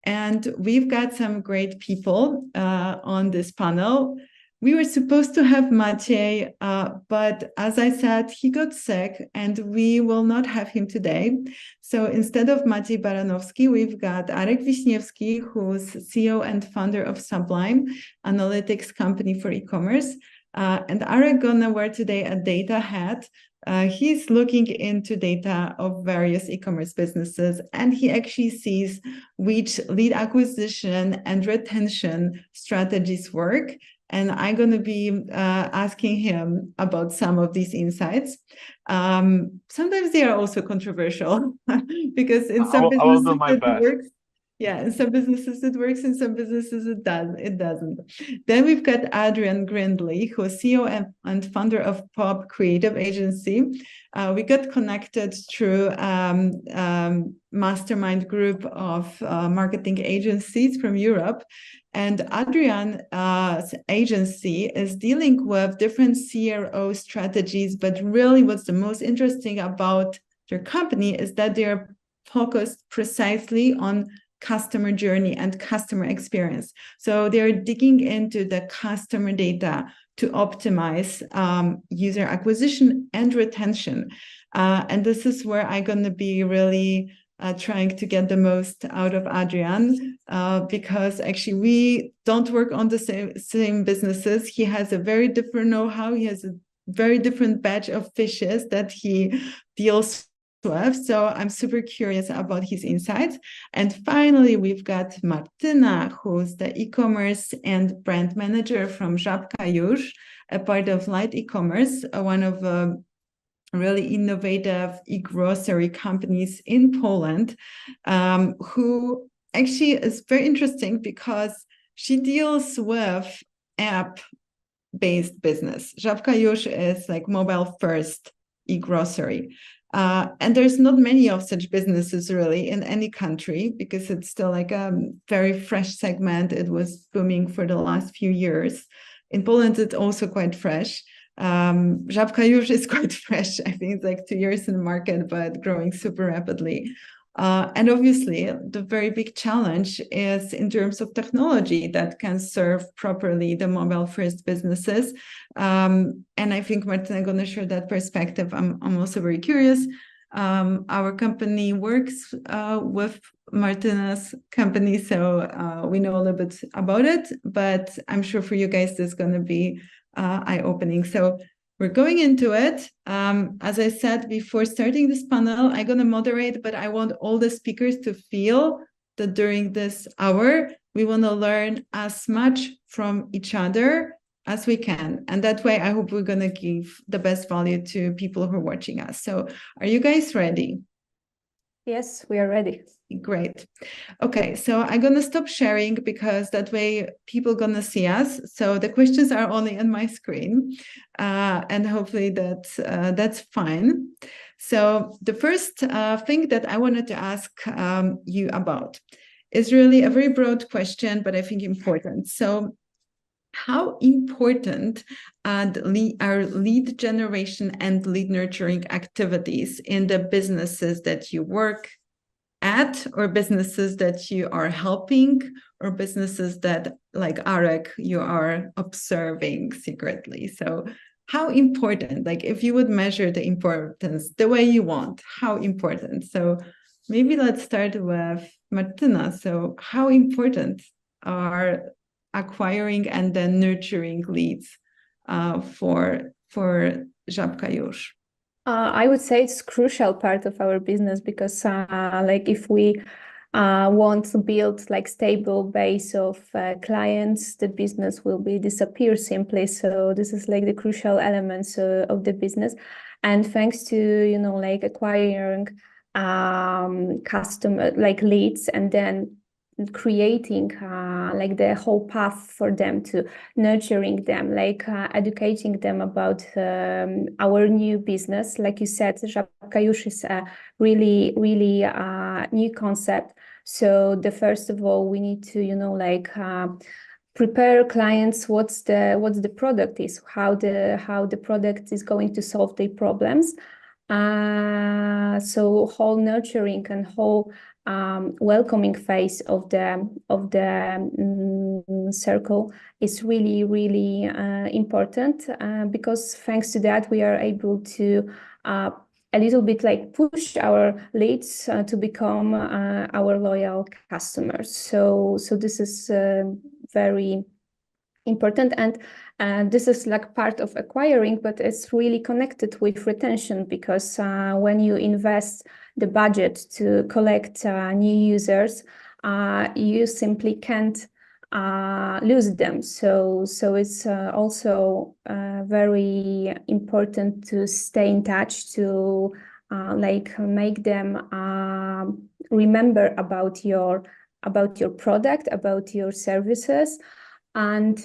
And we've got some great people on this panel. We were supposed to have Maciej, but as I said, he got sick and we will not have him today. So instead of Maciej Baranowski, we've got Arek Wiśniewski, who's CEO and founder of Sublime, analytics company for e-commerce. And Arek gonna wear today a data hat. He's looking into data of various e-commerce businesses, and he actually sees which lead acquisition and retention strategies work. And I'm going to be asking him about some of these insights. Sometimes they are also controversial because in some businesses it works. Yeah, in some businesses it works, in some businesses it doesn't. Then we've got Adrian Grindley, who is CEO and founder of Pop Creative Agency. We got connected through mastermind group of marketing agencies from Europe. And Adrian's agency is dealing with different CRO strategies, but really what's the most interesting about their company is that they're focused precisely on customer journey and customer experience. So they're digging into the customer data to optimize user acquisition and retention. And this is where I'm going to be really trying to get the most out of Adrian, because actually we don't work on the same businesses. He has a very different know-how. He has a very different batch of fishes that he deals with. So I'm super curious about his insights. And finally, we've got Martyna, who's the e-commerce and brand manager from Żabka, Jush, a part of Light e-commerce, one of really innovative e-grocery companies in Poland, who actually is very interesting because she deals with app-based business. Żabka Jush is like mobile-first e-grocery. And there's not many of such businesses really in any country because it's still like a very fresh segment. It was booming for the last few years. In Poland, it's also quite fresh. Żabka Jush is quite fresh. I think it's like 2 years in the market, but growing super rapidly. And obviously, the very big challenge is in terms of technology that can serve properly the mobile-first businesses. And I think Martyna is going to share that perspective. I'm also very curious. Our company works with Martyna's company, so we know a little bit about it. But I'm sure for you guys, this is going to be eye-opening. So we're going into it. As I said before starting this panel, I'm going to moderate, but I want all the speakers to feel that during this hour, we want to learn as much from each other as we can. And that way, I hope we're going to give the best value to people who are watching us. So are you guys ready? Yes, we are ready. Great. Okay, so I'm going to stop sharing because that way people are going to see us. So the questions are only on my screen, and hopefully that's fine. So the first thing that I wanted to ask you about is really a very broad question, but I think important. So how important are lead generation and lead nurturing activities in the businesses that you work at, or businesses that you are helping, or businesses that, like Arek, you are observing secretly? So how important, like if you would measure the importance the way you want, how important? So maybe let's start with Martyna. So how important are acquiring and then nurturing leads for Żabka Jush? I would say it's a crucial part of our business because like if we want to build like stable base of clients, the business will be disappear simply. So this is like the crucial elements of the business. And thanks to, you know, like acquiring customer like leads and then creating like the whole path for them, to nurturing them, like educating them about our new business. Like you said, Żabka Jush is a really new concept. So the first of all, we need to, you know, like prepare clients what's the product is, how the product is going to solve their problems. So whole nurturing and whole welcoming face of the circle is really, really important, because thanks to that we are able to a little bit like push our leads to become our loyal customers. So this is very important, and this is like part of acquiring, but it's really connected with retention, because when you invest the budget to collect new users, you simply can't lose them. So it's also very important to stay in touch, to like make them remember about your product, about your services, and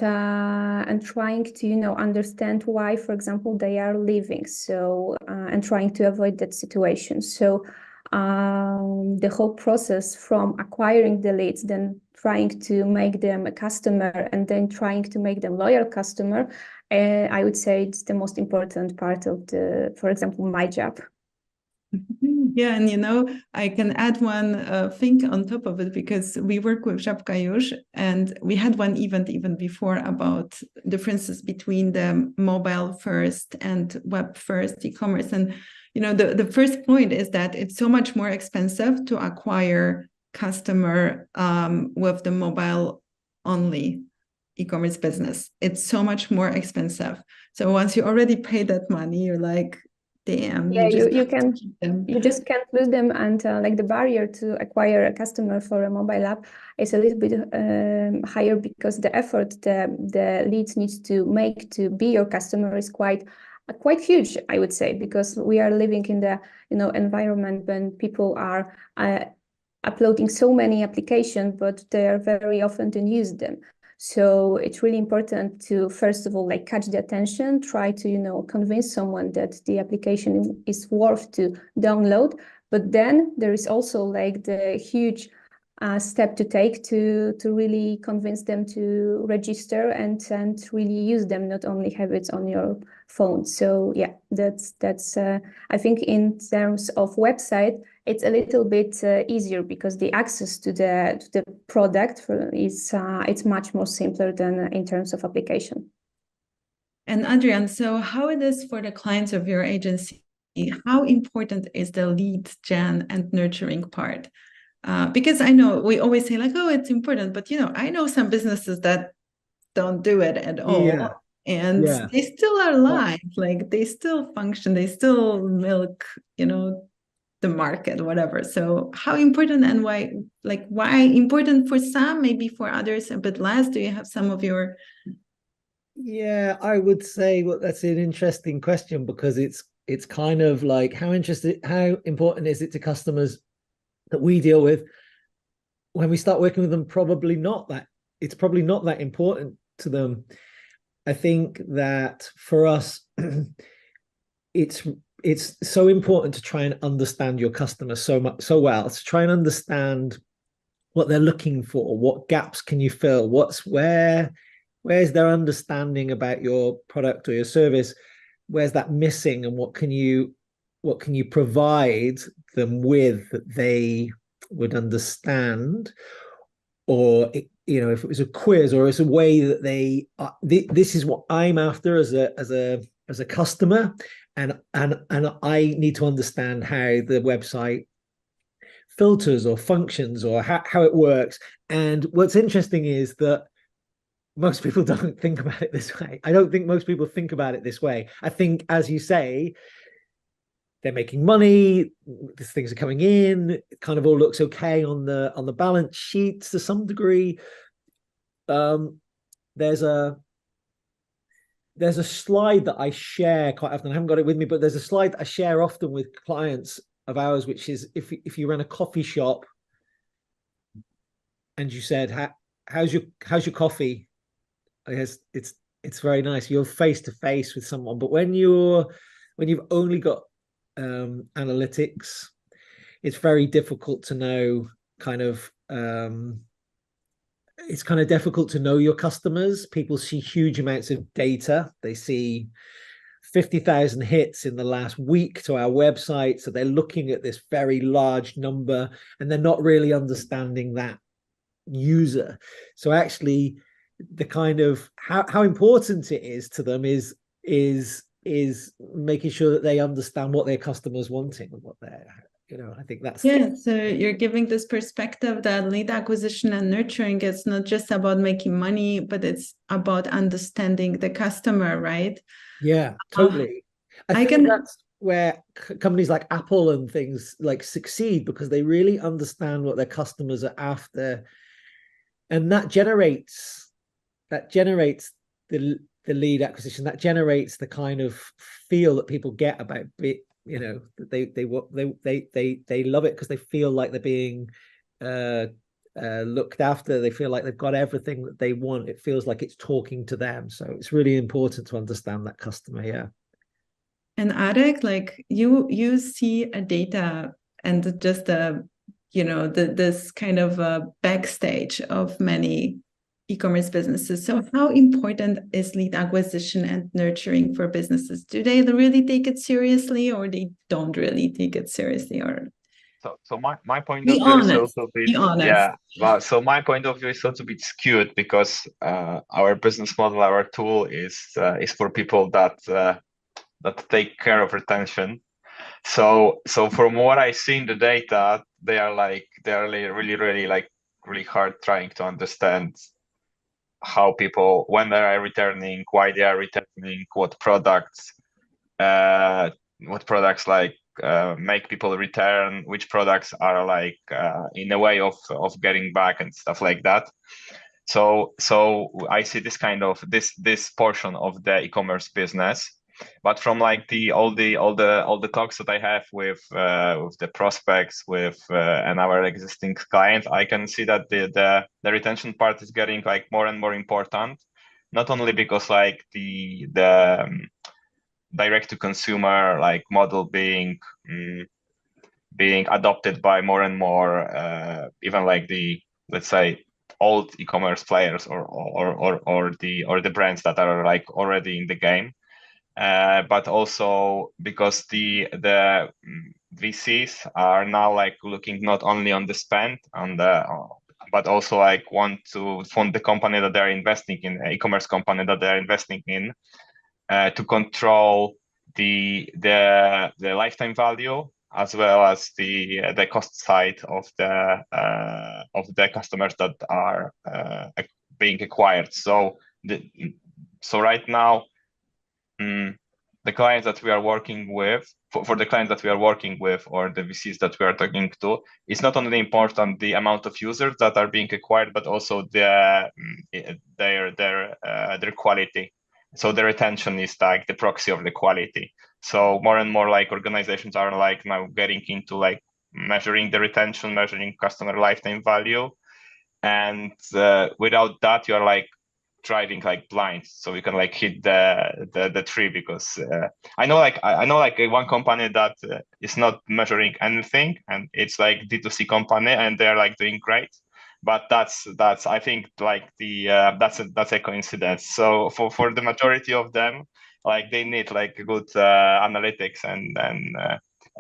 trying to, you know, understand why, for example, they are leaving. So and trying to avoid that situation. So the whole process from acquiring the leads, then trying to make them a customer, and then trying to make them loyal customer, I would say it's the most important part of the, for example, my job. Yeah, and you know, I can add one thing on top of it, because we work with Żabka Jush, and we had one event even before about differences between the mobile first and web first e-commerce. And you know, the first point is that it's so much more expensive to acquire customer with the mobile only e-commerce business. It's so much more expensive. So once you already pay that money, you're like, damn, yeah, you just can't lose them. And like the barrier to acquire a customer for a mobile app is a little bit higher, because the effort the leads needs to make to be your customer is quite huge, I would say, because we are living in the, you know, environment when people are uploading so many applications, but they are very often don't use them. So it's really important to, first of all, like catch the attention, try to, you know, convince someone that the application is worth to download. But then there is also like the huge step to take to really convince them to register and really use them, not only have it on your phone. So yeah, that's I think in terms of website, it's a little bit easier, because the access to the product is it's much more simpler than in terms of application. And Adrian, so how it is for the clients of your agency? How important is the lead gen and nurturing part? Because I know we always say like, oh, it's important, but you know, I know some businesses that don't do it at all, and they still are alive, like they still function, they still milk, you know, the market, whatever. So how important, and why important for some, maybe for others a bit less? Do you have some of your... Yeah, I would say, well, that's an interesting question, because it's kind of like, how important is it to customers that we deal with? When we start working with them, it's probably not that important to them. I think that for us, it's so important to try and understand your customer so well, to try and understand what they're looking for, what gaps can you fill, where's their understanding about your product or your service, where's that missing, and what can you provide them with that they would understand. Or, you know, if it was a quiz, or it's a way that they this is what I'm after as a customer, and I need to understand how the website filters or functions, or how it works. And what's interesting is that most people don't think about it this way. I don't think most people think about it this way. I think, as you say, they're making money, these things are coming in, it kind of all looks okay on the balance sheets to some degree. There's a slide that I share quite often. I haven't got it with me, but there's a slide that I share often with clients of ours, which is, if you run a coffee shop and you said, how's your coffee? It's very nice. You're face to face with someone, but when you've only got analytics, it's very difficult to know it's kind of difficult to know your customers. People see huge amounts of data. They see 50,000 hits in the last week to our website. So they're looking at this very large number and they're not really understanding that user. So actually the kind of how important it is to them is making sure that they understand what their customers wanting and what they're, I think that's so you're giving this perspective that lead acquisition and nurturing, it's not just about making money, but it's about understanding the customer, right? Yeah, totally. I think that's where companies like Apple and things like succeed, because they really understand what their customers are after, and that generates the lead acquisition, that generates the kind of feel that people get about it. They love it because they feel like they're being looked after. They feel like they've got everything that they want. It feels like it's talking to them. So it's really important to understand that customer. Yeah. And Arek, like you see a data and just this kind of backstage of many e-commerce businesses. So how important is lead acquisition and nurturing for businesses? Do they really take it seriously, or they don't really take it seriously? Or so my point of view is also be honest. Yeah. Well, so my point of view is also a bit skewed, because our business model, our tool is for people that take care of retention. So from what I see in the data, they are really hard trying to understand how people, when they are returning, why they are returning, what products make people return, which products are in a way of getting back and stuff like that. So I see this kind of this portion of the e-commerce business. But from all the talks that I have with the prospects and our existing clients, I can see that the retention part is getting more and more important. Not only because the direct to consumer model being adopted by more and more even the, let's say, old e-commerce players or the brands that are already in the game. But also because the VCs are now looking not only on the spend but also want to fund the company that they're investing in, e-commerce company that they're investing in, to control the lifetime value as well as the cost side of the customers that are being acquired. So right now, the clients that we are working with, for the clients that we are working with, or the VCs that we are talking to, it's not only important the amount of users that are being acquired, but also their quality. So the retention is the proxy of the quality. So more and more organizations are now getting into measuring the retention, measuring customer lifetime value, and without that you are driving blind, so you can hit the tree, because I know one company that is not measuring anything, and it's D2C company, and they're doing great, but that's I think that's a coincidence. So for the majority of them, they need good analytics, and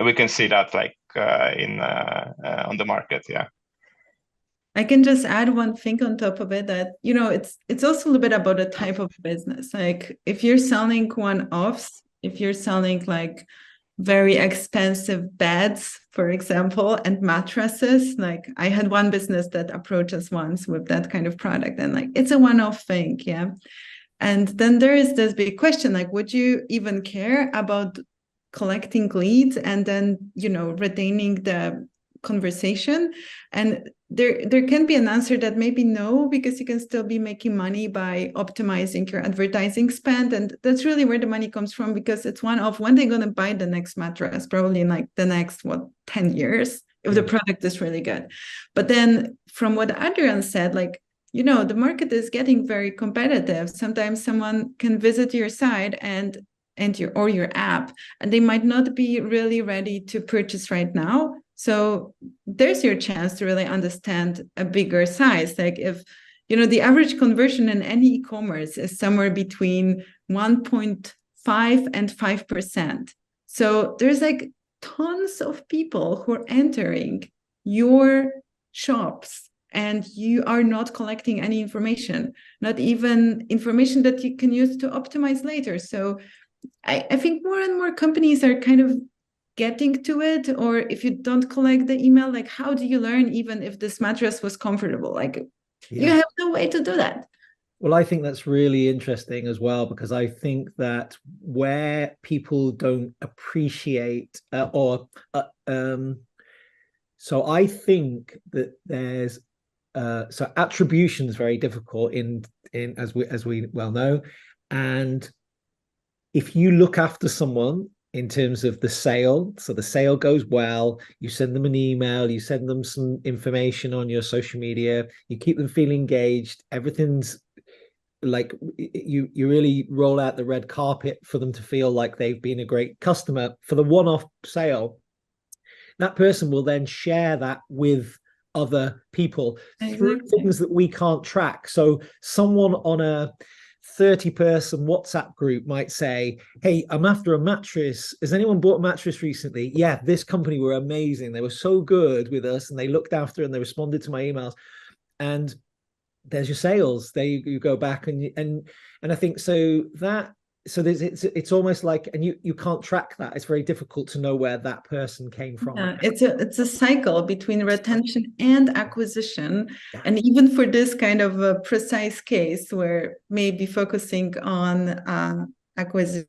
we can see that on the market. Yeah. I can just add one thing on top of it, that it's also a little bit about the type of business. If you're selling one-offs, if you're selling very expensive beds, for example, and mattresses, I had one business that approached us once with that kind of product, and it's a one-off thing, yeah. And then there is this big question, would you even care about collecting leads and then retaining the conversation? And there can be an answer that maybe no, because you can still be making money by optimizing your advertising spend, and that's really where the money comes from, because it's one of when they're going to buy the next mattress, probably in the next 10 years, if the product is really good. But then from what Adrian said, the market is getting very competitive. Sometimes someone can visit your site and your app, and they might not be really ready to purchase right now. So there's your chance to really understand a bigger size. If the average conversion in any e-commerce is somewhere between 1.3 5 and 5%. So there's like tons of people who are entering your shops, and you are not collecting any information, not even information that you can use to optimize later. So I think more and more companies are kind of getting to it. Or if you don't collect the email, like, how do you learn even if this mattress was comfortable? Like, you have no way to do that. Well, I think that's really interesting as well, because I think that where people don't appreciate so I think that there's so attribution is very difficult in as we well know, and if you look after someone in terms of the sale, so the sale goes well, you send them an email, you send them some information on your social media, you keep them feeling engaged, everything's like you really roll out the red carpet for them to feel like they've been a great customer for the one-off sale. That person will then share that with other people through things that we can't track. So someone on a 30-person WhatsApp group might say, hey, I'm after a mattress. Has anyone bought a mattress recently? Yeah, this company were amazing. They were so good with us, and they looked after and they responded to my emails. And there's your sales. There you go back and I think it's almost like, and you can't track that. It's very difficult to know where that person came from. Yeah, it's a cycle between retention and acquisition. And even for this kind of a precise case where maybe focusing on acquisition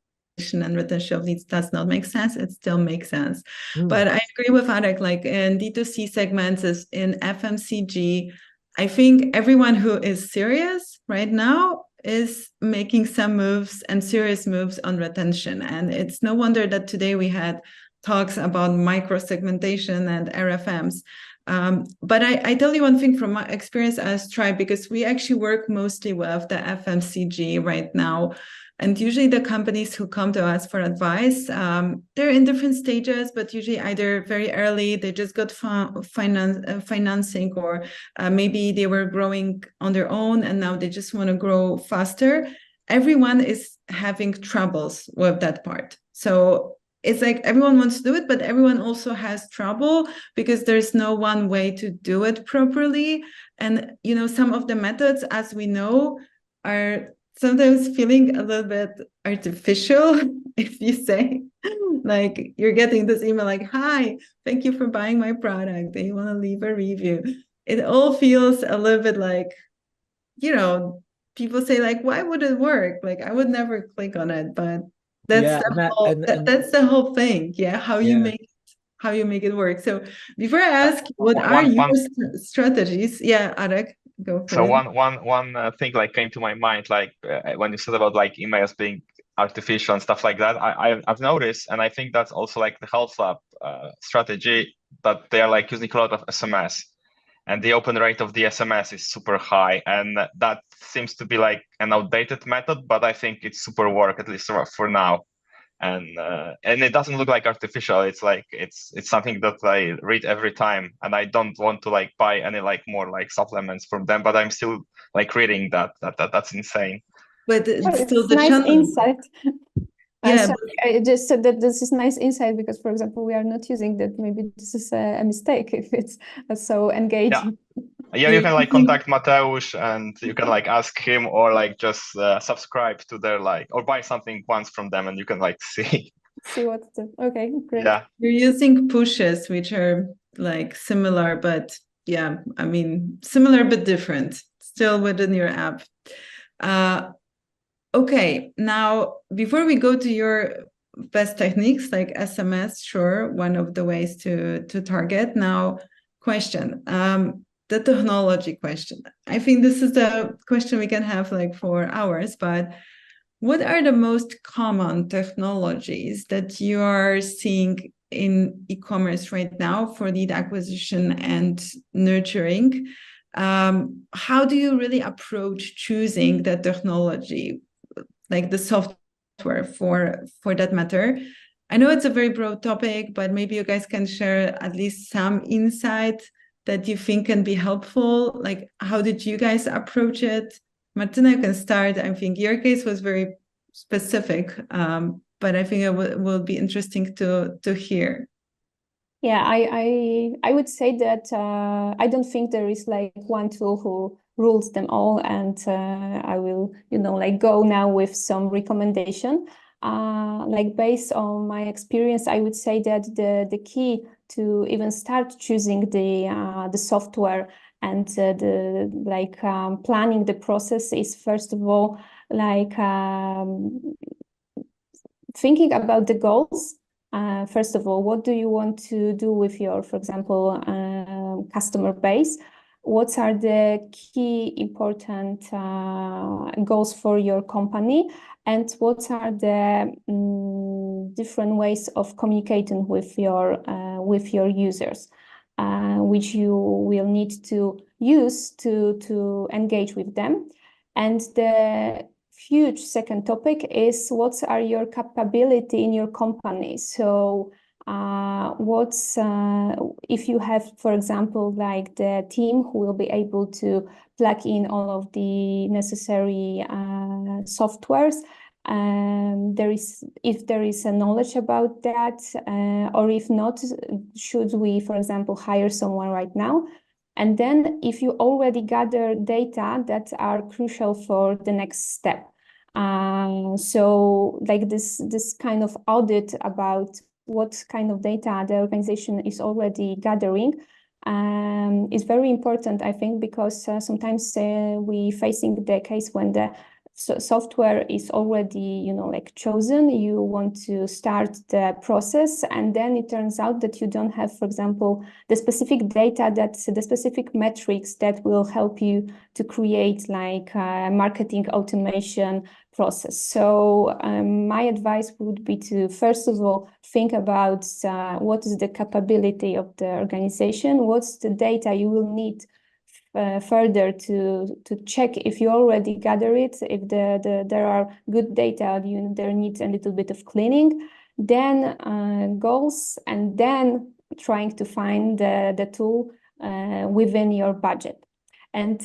and retention of leads does not make sense, it still makes sense. But I agree with Arek, like in D2C segments, is in FMCG, I think everyone who is serious right now is making some moves and serious moves on retention. And it's no wonder that today we had talks about micro segmentation and RFMs. But I tell you one thing from my experience as Tribe, because we actually work mostly with the FMCG right now. And usually the companies who come to us for advice, they're in different stages, but usually either very early, they just got financing, or maybe they were growing on their own and now they just want to grow faster. Everyone is having troubles with that part. So it's like everyone wants to do it, but everyone also has trouble because there's no one way to do it properly. And, some of the methods, as we know, are sometimes feeling a little bit artificial. If you say, like, you're getting this email like, hi, thank you for buying my product, and you want to leave a review. It all feels a little bit like, people say, like, why would it work? Like, I would never click on it, but that's that's the whole thing. Yeah. How you make it work. So before I ask you, what are your strategies? Yeah, Arek. So one thing like came to my mind, like when you said about like emails being artificial and stuff like that, I've noticed, and I think that's also like the Health Lab strategy, that they're like using a lot of SMS, and the open rate of the SMS is super high, and that seems to be like an outdated method, but I think it's super work, at least for now. And it doesn't look like artificial. It's like it's something that I read every time, and I don't want to like buy any like more like supplements from them, but I'm still like reading that's insane. But it's still the nice channel. Insight. Yeah, I just said that this is nice insight because, for example, we are not using that. Maybe this is a mistake if it's so engaging. Yeah, you can like contact Mateusz and you can like ask him, or like just subscribe to their like, or buy something once from them, and you can like see what's the okay, great. Yeah, you're using pushes, which are like similar, but similar but different, still within your app. Okay, now before we go to your best techniques like SMS, sure, one of the ways to target. Now, question. The technology question. I think this is the question we can have like for hours, but what are the most common technologies that you are seeing in e-commerce right now for lead acquisition and nurturing? How do you really approach choosing the technology, like the software for that matter? I know it's a very broad topic, but maybe you guys can share at least some insight that you think can be helpful. Like, how did you guys approach it? Martyna, you can start. I think your case was very specific, but I think it will be interesting to hear. Yeah, I would say that I don't think there is like one tool who rules them all, and I will, like go now with some recommendation. Like based on my experience, I would say that the key to even start choosing the software and planning the process is, first of all, like thinking about the goals. First of all, what do you want to do with your, for example, customer base? What are the key important goals for your company? And what are the different ways of communicating with your users, which you will need to use to engage with them? And the huge second topic is, what are your capability in your company? So if you have, for example, like the team who will be able to plug in all of the necessary softwares, if there is a knowledge about that, or if not, should we, for example, hire someone right now? And then if you already gather data that are crucial for the next step. So like this kind of audit about what kind of data the organization is already gathering is very important, I think, because sometimes we facing the case when the software is already, like chosen, you want to start the process, and then it turns out that you don't have, for example, the specific data, the specific metrics that will help you to create like a marketing automation process. So my advice would be to, first of all, think about what is the capability of the organization, what's the data you will need further to check if you already gather it, if there are good data, there needs a little bit of cleaning, then goals, and then trying to find the tool within your budget. And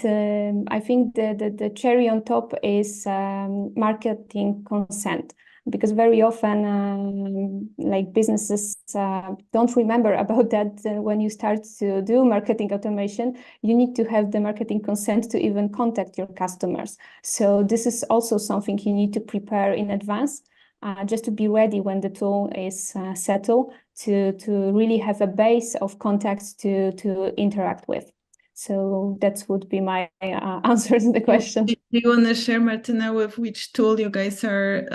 I think the cherry on top is marketing consent, because very often like businesses don't remember about that. When you start to do marketing automation, you need to have the marketing consent to even contact your customers. So this is also something you need to prepare in advance, just to be ready when the tool is settled, to really have a base of contacts to interact with. So that would be my answer to the question. Do you want to share, Martyna, with which tool you guys are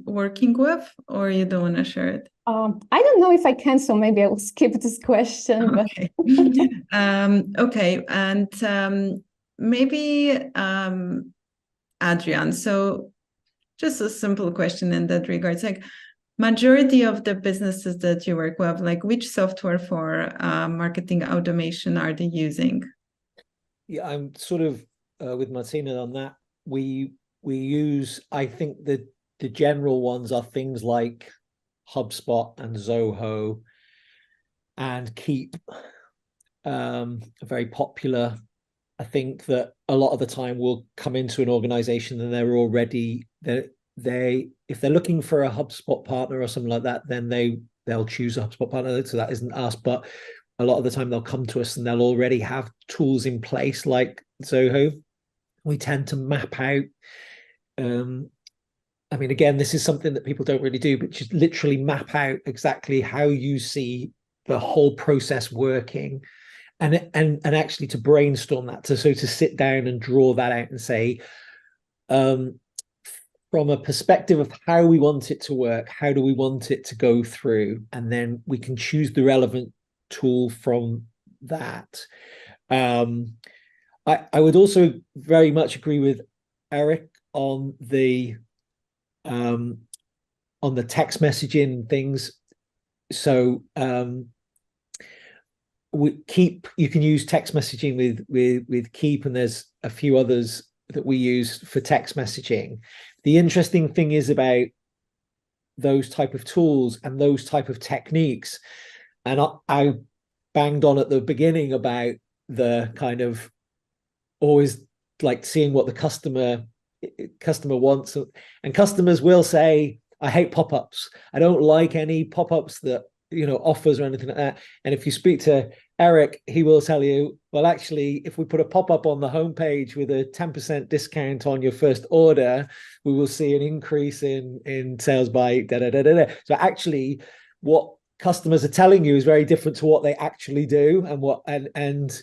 working with, or you don't want to share it? I don't know if I can, so maybe I will skip this question. Okay. Okay, and maybe Adrian. So just a simple question in that regards, like majority of the businesses that you work with, like which software for marketing automation are they using? Yeah, I'm sort of with Martyna on that. We use, I think the general ones are things like HubSpot and Zoho and Keep, very popular. I think that a lot of the time we'll come into an organization and they're already if they're looking for a HubSpot partner or something like that, then they'll choose a HubSpot partner. So that isn't us, but a lot of the time they'll come to us and they'll already have tools in place like Zoho. We tend to map out. I mean, again, this is something that people don't really do, but just literally map out exactly how you see the whole process working, and actually to brainstorm that, to sit down and draw that out and say, from a perspective of how we want it to work, how do we want it to go through, and then we can choose the relevant tool from that. I would also very much agree with Eric on the text messaging things. So you can use text messaging with Keep, and there's a few others that we use for text messaging. The interesting thing is about those type of tools and those type of techniques, and I banged on at the beginning about the kind of always like seeing what the customer customer wants, and customers will say, I hate pop-ups. I don't like any pop-ups that, offers or anything like that. And if you speak to Eric, he will tell you, well, actually, if we put a pop-up on the homepage with a 10% discount on your first order, we will see an increase in sales by da da da da da. So actually, what customers are telling you is very different to what they actually do, and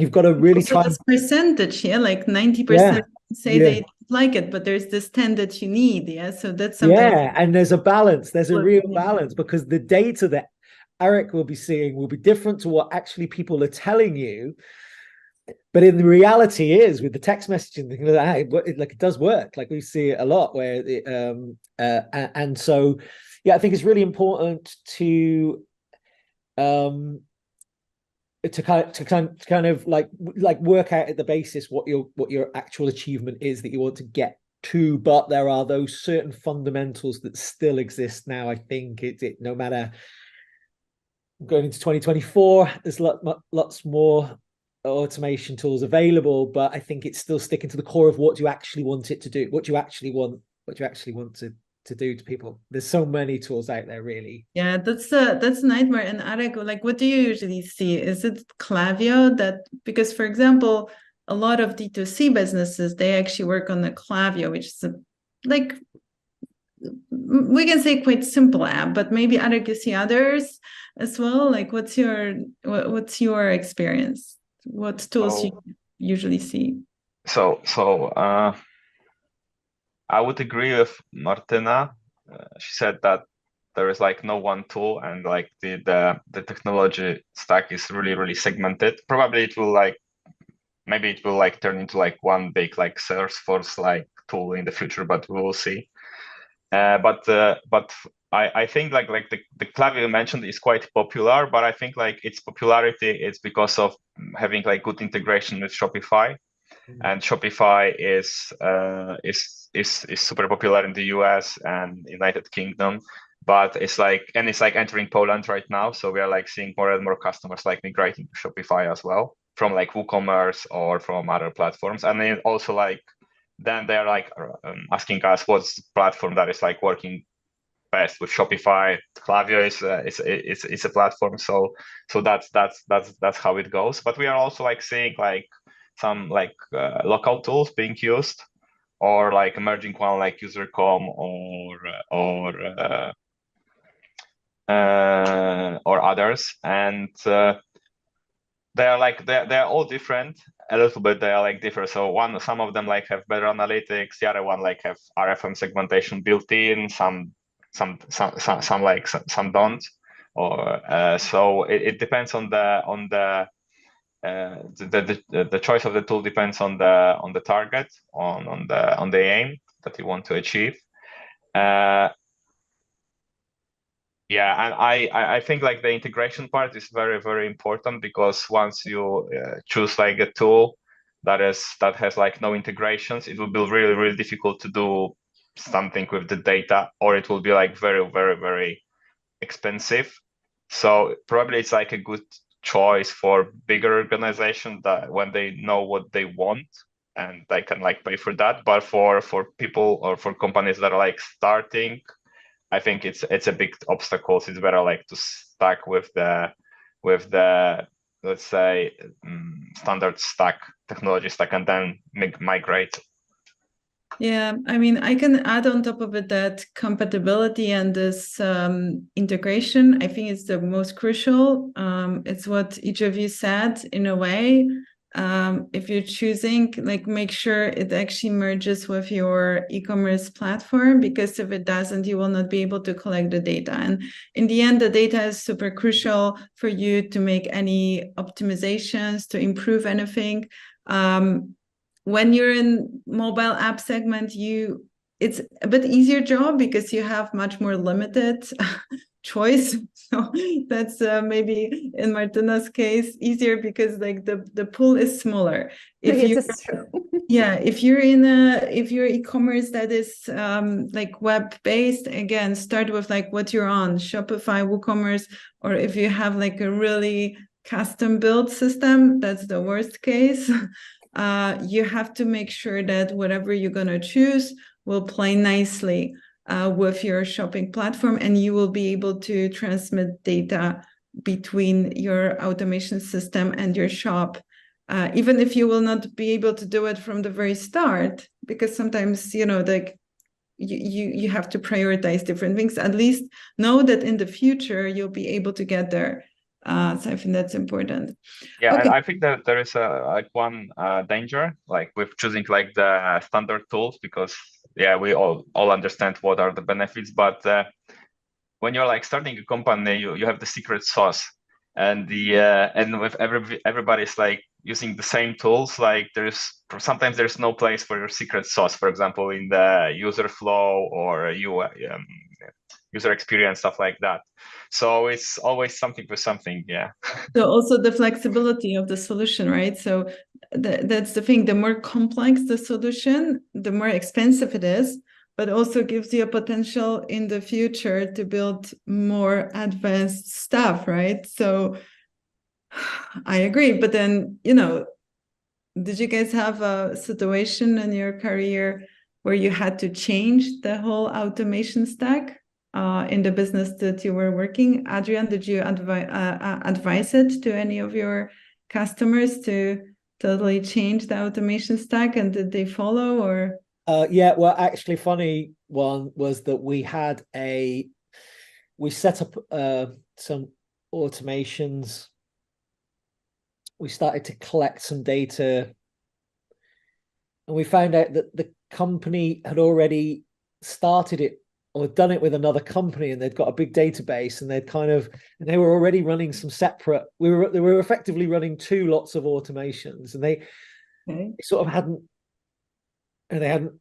you've got to really try this percentage, like 90% say they like it, but there's this 10 that you need, so that's something. And there's a balance, there's a real balance, because the data that Eric will be seeing will be different to what actually people are telling you. But in the reality is, with the text messaging, it does work. Like we see it a lot where and so I think it's really important to kind of work out at the basis what your actual achievement is that you want to get to. But there are those certain fundamentals that still exist now. I think it no matter going into 2024, there's lots more automation tools available, but I think it's still sticking to the core of what you actually want it to do, what you actually want to do to people. There's so many tools out there, really. Yeah, that's a nightmare. And Arek, what do you usually see? Is it Klaviyo because, for example, a lot of D2C businesses, they actually work on the Klaviyo, which is we can say quite simple app, but maybe Arek, you see others as well. What's your experience? What tools you usually see? So I would agree with Martyna. She said that there is no one tool, and the technology stack is really, really segmented. Probably it will maybe it will turn into one big Salesforce tool in the future, but we will see. But I think the Klaviyo you mentioned is quite popular, but I think its popularity is because of having good integration with Shopify, and Shopify is super popular in the US and United Kingdom, but it's entering Poland right now. So we are seeing more and more customers migrating to Shopify as well from WooCommerce or from other platforms, and then also then they're asking us what's the platform that is working best with Shopify. Klaviyo is a platform, so that's how it goes. But we are also seeing some local tools being used, or emerging one like User.com or others, and they're all different a little bit. They are different. So some of them have better analytics. The other one have RFM segmentation built in. Some don't. Or so it depends on the choice of the tool depends on the target, on the aim that you want to achieve. And I think the integration part is very, very important, because once you choose a tool that has no integrations, it will be really, really difficult to do something with the data, or it will be very, very, very expensive. So probably it's a good choice for bigger organizations that when they know what they want and they can pay for that. But for people or for companies that are starting, I think it's a big obstacle. It's better to stack with the let's say standard stack, technology stack, and then migrate. Yeah, I mean, I can add on top of it that compatibility and this integration, I think, is the most crucial. It's what each of you said in a way. If you're choosing, make sure it actually merges with your e-commerce platform, because if it doesn't, you will not be able to collect the data. And in the end, the data is super crucial for you to make any optimizations, to improve anything. When you're in mobile app segment, it's a bit easier job because you have much more limited choice. So that's maybe in Martyna's case easier, because the pool is smaller. It's true. If you're e-commerce that is web based, again, start with what you're on, Shopify, WooCommerce, or if you have a really custom built system, that's the worst case. you have to make sure that whatever you're going to choose will play nicely with your shopping platform, and you will be able to transmit data between your automation system and your shop, even if you will not be able to do it from the very start, because sometimes, like you have to prioritize different things. At least know that in the future you'll be able to get there. So I think that's important. Yeah, okay. I think that there is one danger, like with choosing like the standard tools, because we all understand what are the benefits, but when you're like starting a company, you have the secret sauce, and and with everybody's like using the same tools, like sometimes there's no place for your secret sauce, for example, in the user flow or user experience, stuff like that. So it's always something for something. Yeah. So also the flexibility of the solution, right? So that's the thing. The more complex the solution, the more expensive it is, but also gives you a potential in the future to build more advanced stuff, right? So I agree. But then, did you guys have a situation in your career where you had to change the whole automation stack in the business that you were working? Adrian, did you advise it to any of your customers to totally change the automation stack, and did they follow? Or well, actually, funny one was that we set up some automations. We started to collect some data, and we found out that the company had already started it or done it with another company, and they'd got a big database, and they were already running some separate. They were effectively running two lots of automations, and they sort of hadn't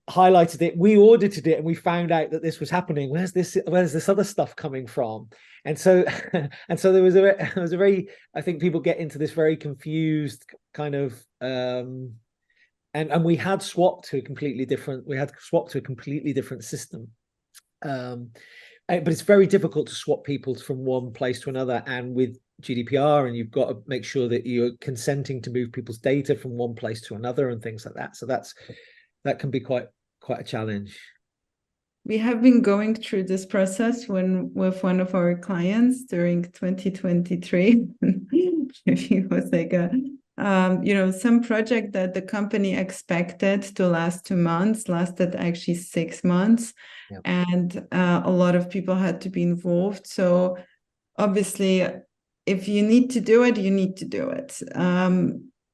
highlighted it. We audited it, and we found out that this was happening. Where's this other stuff coming from? And so there was a very, I think people get into this very confused kind of, and we had swapped to a completely different system. But it's very difficult to swap people from one place to another, and with GDPR, and you've got to make sure that you're consenting to move people's data from one place to another and things like that. So that can be quite a challenge. We have been going through this process with one of our clients during 2023. It was like some project that the company expected to last 2 months lasted actually 6 months. Yep. And a lot of people had to be involved. So obviously, if you need to do it, you need to do it.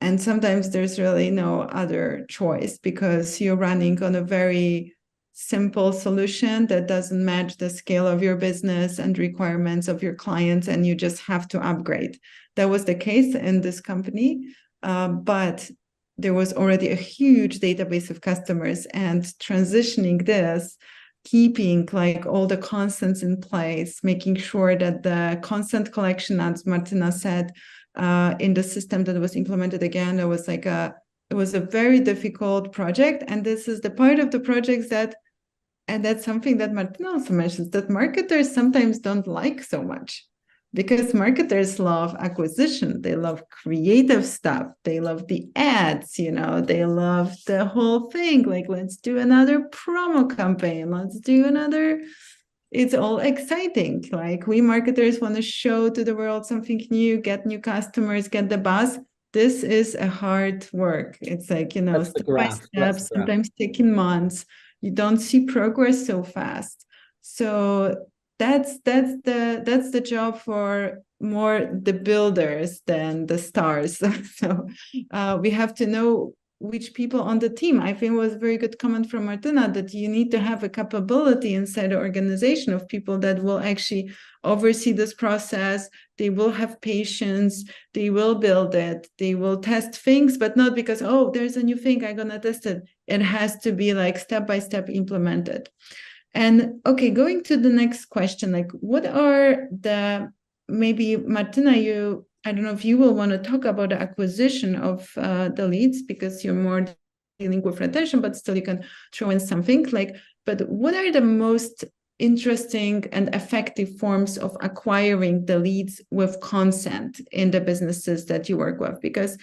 And sometimes there's really no other choice, because you're running on a very simple solution that doesn't match the scale of your business and requirements of your clients, and you just have to upgrade. That was the case in this company, but there was already a huge database of customers, and transitioning this, keeping like all the constants in place, making sure that the constant collection, as Martyna said, in the system that was implemented again, it was a very difficult project. And this is the part of the projects and that's something that Martyna also mentions, that marketers sometimes don't like so much, because marketers love acquisition, they love creative stuff, they love the ads, they love the whole thing, like, let's do another promo campaign, let's do another. It's all exciting. Like, we marketers want to show to the world something new, get new customers, get the buzz. This is a hard work. It's like, step by step, sometimes taking months. You don't see progress so fast. So that's the job for more the builders than the stars. So we have to know which people on the team. I think it was a very good comment from Martyna, that you need to have a capability inside the organization of people that will actually oversee this process. They will have patience, they will build it, they will test things, but not because, there's a new thing, I'm gonna test it. It has to be like step by step implemented. And okay, going to the next question, like, what are maybe Martyna, I don't know if you will want to talk about the acquisition of the leads, because you're more dealing with retention, but still you can throw in something like, but what are the most interesting and effective forms of acquiring the leads with consent in the businesses that you work with? Because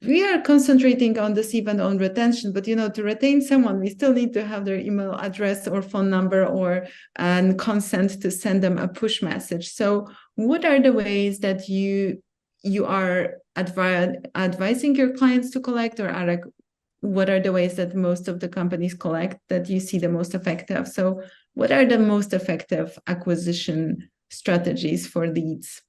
we are concentrating on this event on retention, but to retain someone, we still need to have their email address or phone number or and consent to send them a push message. So what are the ways that you are advising your clients to collect, or are what are the ways that most of the companies collect that you see the most effective? So what are the most effective acquisition strategies for leads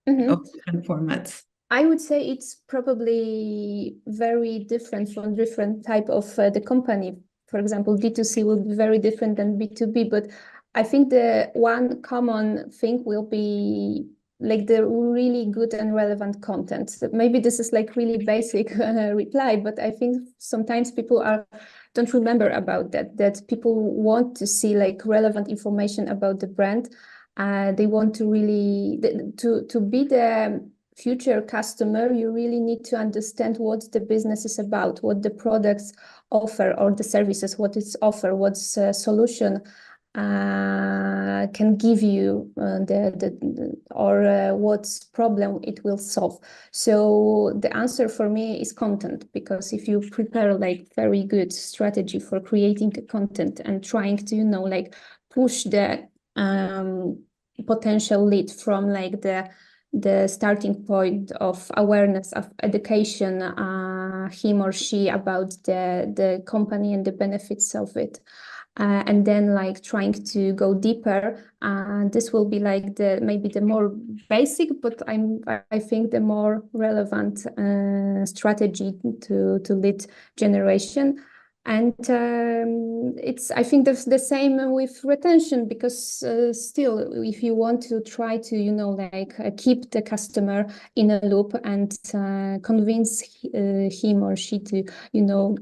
of different formats? I would say it's probably very different from different type of the company. For example, B2C will be very different than B2B, but I think the one common thing will be like the really good and relevant content. So maybe this is like really basic reply, but I think sometimes people don't remember about that people want to see like relevant information about the brand. They want to really to be the future customer. You really need to understand what the business is about, what the products offer or the services, what it's offer, what's solution can give you what problem it will solve. So the answer for me is content, because if you prepare like very good strategy for creating content and trying to like push the potential lead from like the starting point of awareness, of education, him or she about the company and the benefits of it. And then like trying to go deeper, this will be like maybe the more basic, but I think the more relevant strategy to lead generation. And I think that's the same with retention, because still, if you want to try to, keep the customer in a loop and convince him or she to,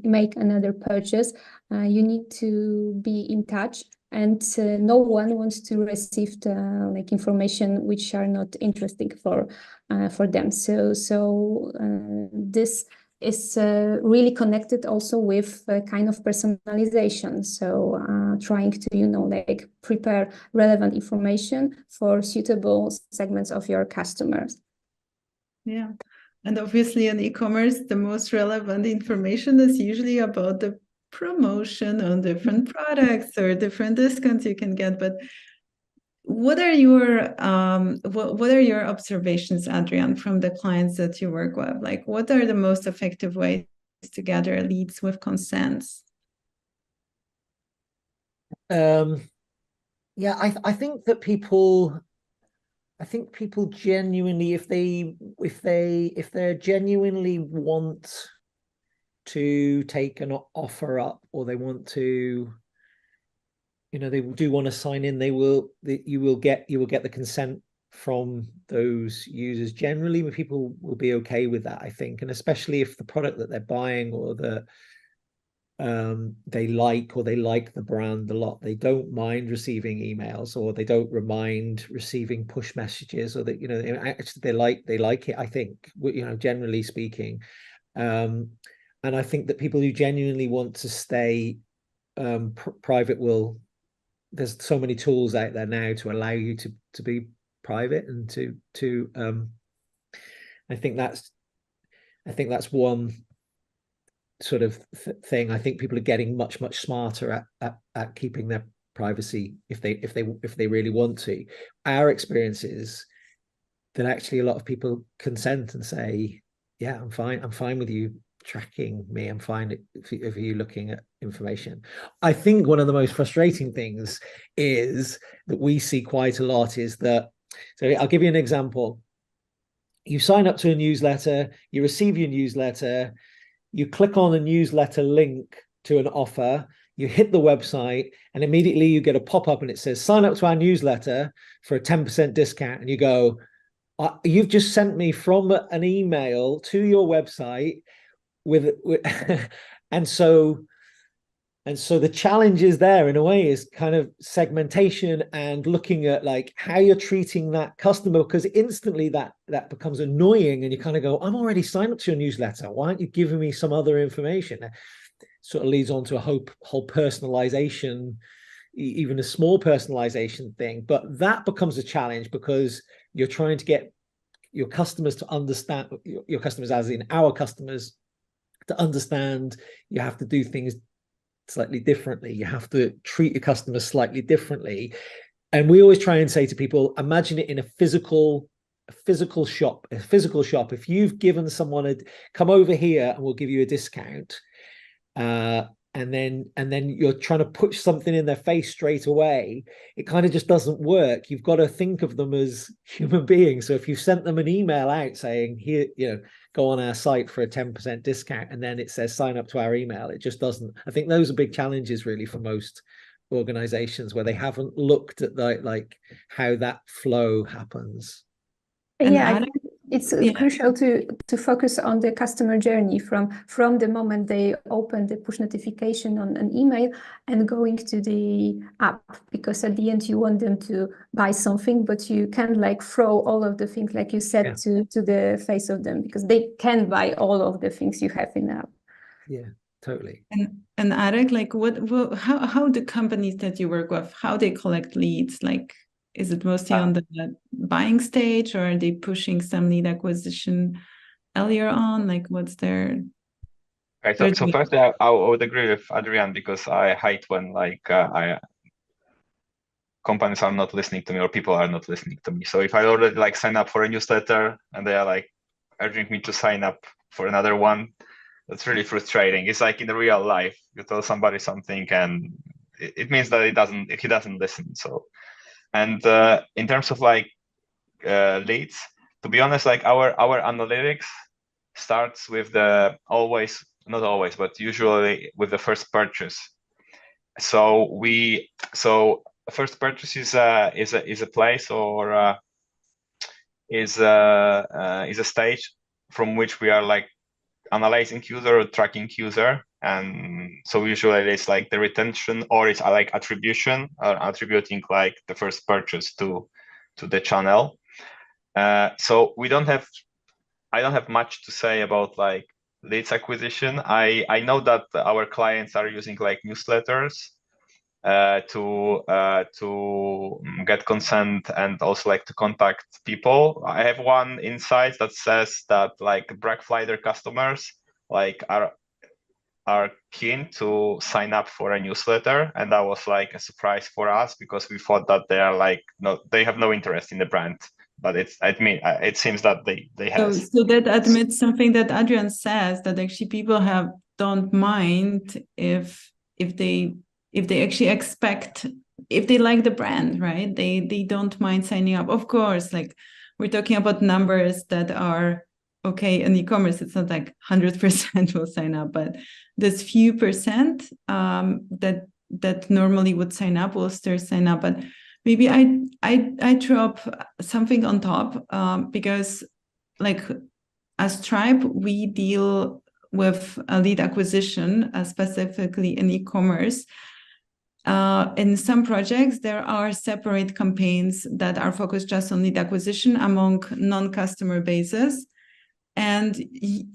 make another purchase, you need to be in touch. And no one wants to receive information which are not interesting for them. So this is really connected also with kind of personalization. So trying to, prepare relevant information for suitable segments of your customers. Yeah. And obviously in e-commerce, the most relevant information is usually about the promotion on different products or different discounts you can get. But what are your observations, Adrian, from the clients that you work with? Like, what are the most effective ways to gather leads with consents? Yeah, I think that people genuinely, if they genuinely want to take an offer up, or they want to, they do want to sign in, you will get the consent from those users. Generally, people will be okay with that, I think, and especially if the product that they're buying or they like the brand a lot, they don't mind receiving emails, or they don't mind receiving push messages, or that actually they like it, I think, generally speaking. And I think that people who genuinely want to stay private there's so many tools out there now to allow you to be private, and to I think that's one sort of thing. I think people are getting much smarter at keeping their privacy if they really want to. Our experience is that actually a lot of people consent and say, yeah, I'm fine with you tracking me, I'm fine if you looking at information. I think one of the most frustrating things is that we see quite a lot is that, so I'll give you an example. You sign up to a newsletter, you receive your newsletter, you click on a newsletter link to an offer, you hit the website, and immediately you get a pop-up and it says, sign up to our newsletter for a 10% discount. And you go, you've just sent me from an email to your website with and so the challenge is there in a way is kind of segmentation and looking at like how you're treating that customer, because instantly that becomes annoying, and you kind of go, I'm already signed up to your newsletter, why aren't you giving me some other information? It sort of leads on to a whole personalization, even a small personalization thing, but that becomes a challenge because you're trying to get your customers to understand, your customers as in our customers to understand, you have to do things slightly differently. You have to treat your customers slightly differently. And we always try and say to people, imagine it in a physical shop. If you've given someone come over here and we'll give you a discount, and then you're trying to push something in their face straight away, it kind of just doesn't work. You've got to think of them as human beings. So if you've sent them an email out saying, here, go on our site for a 10% discount, and then it says sign up to our email, it just doesn't. I think those are big challenges really for most organizations, where they haven't looked at how that flow happens. Yeah, I think it's crucial to focus on the customer journey from the moment they open the push notification on an email and going to the app, because at the end you want them to buy something, but you can't throw all of the things, like you said, to the face of them, because they can buy all of the things you have in the app. Yeah, totally. And Arek, how do companies that you work with, how they collect leads? Is it mostly on the buying stage, or are they pushing some lead acquisition earlier on? What's their... Okay, so firstly, I would agree with Adrian, because I hate when companies are not listening to me, or people are not listening to me. So if I already sign up for a newsletter and they are urging me to sign up for another one, that's really frustrating. It's like in the real life, you tell somebody something and it means that he doesn't listen. So. And in terms of leads, to be honest, our analytics starts with not always, but usually with the first purchase. So first purchase is a place, or is a stage from which we are analyzing user or tracking user. And so usually it's the retention, or it's attribution, or attributing the first purchase to the channel. So I don't have much to say about leads acquisition. I know that our clients are using newsletters to get consent, and also to contact people. I have one insight that says that Black Friday customers are keen to sign up for a newsletter, and that was a surprise for us, because we thought that they are they have no interest in the brand, but it seems that they have. So that admits something that Adrian says, that actually people don't mind if they actually expect, if they like the brand, right? They don't mind signing up. Of course, we're talking about numbers that are okay in e-commerce. It's not 100% will sign up, but this few percent that normally would sign up will still sign up. But maybe I drop something on top, because as Stripe, we deal with a lead acquisition, specifically in e-commerce. In some projects, there are separate campaigns that are focused just on lead acquisition among non-customer bases. And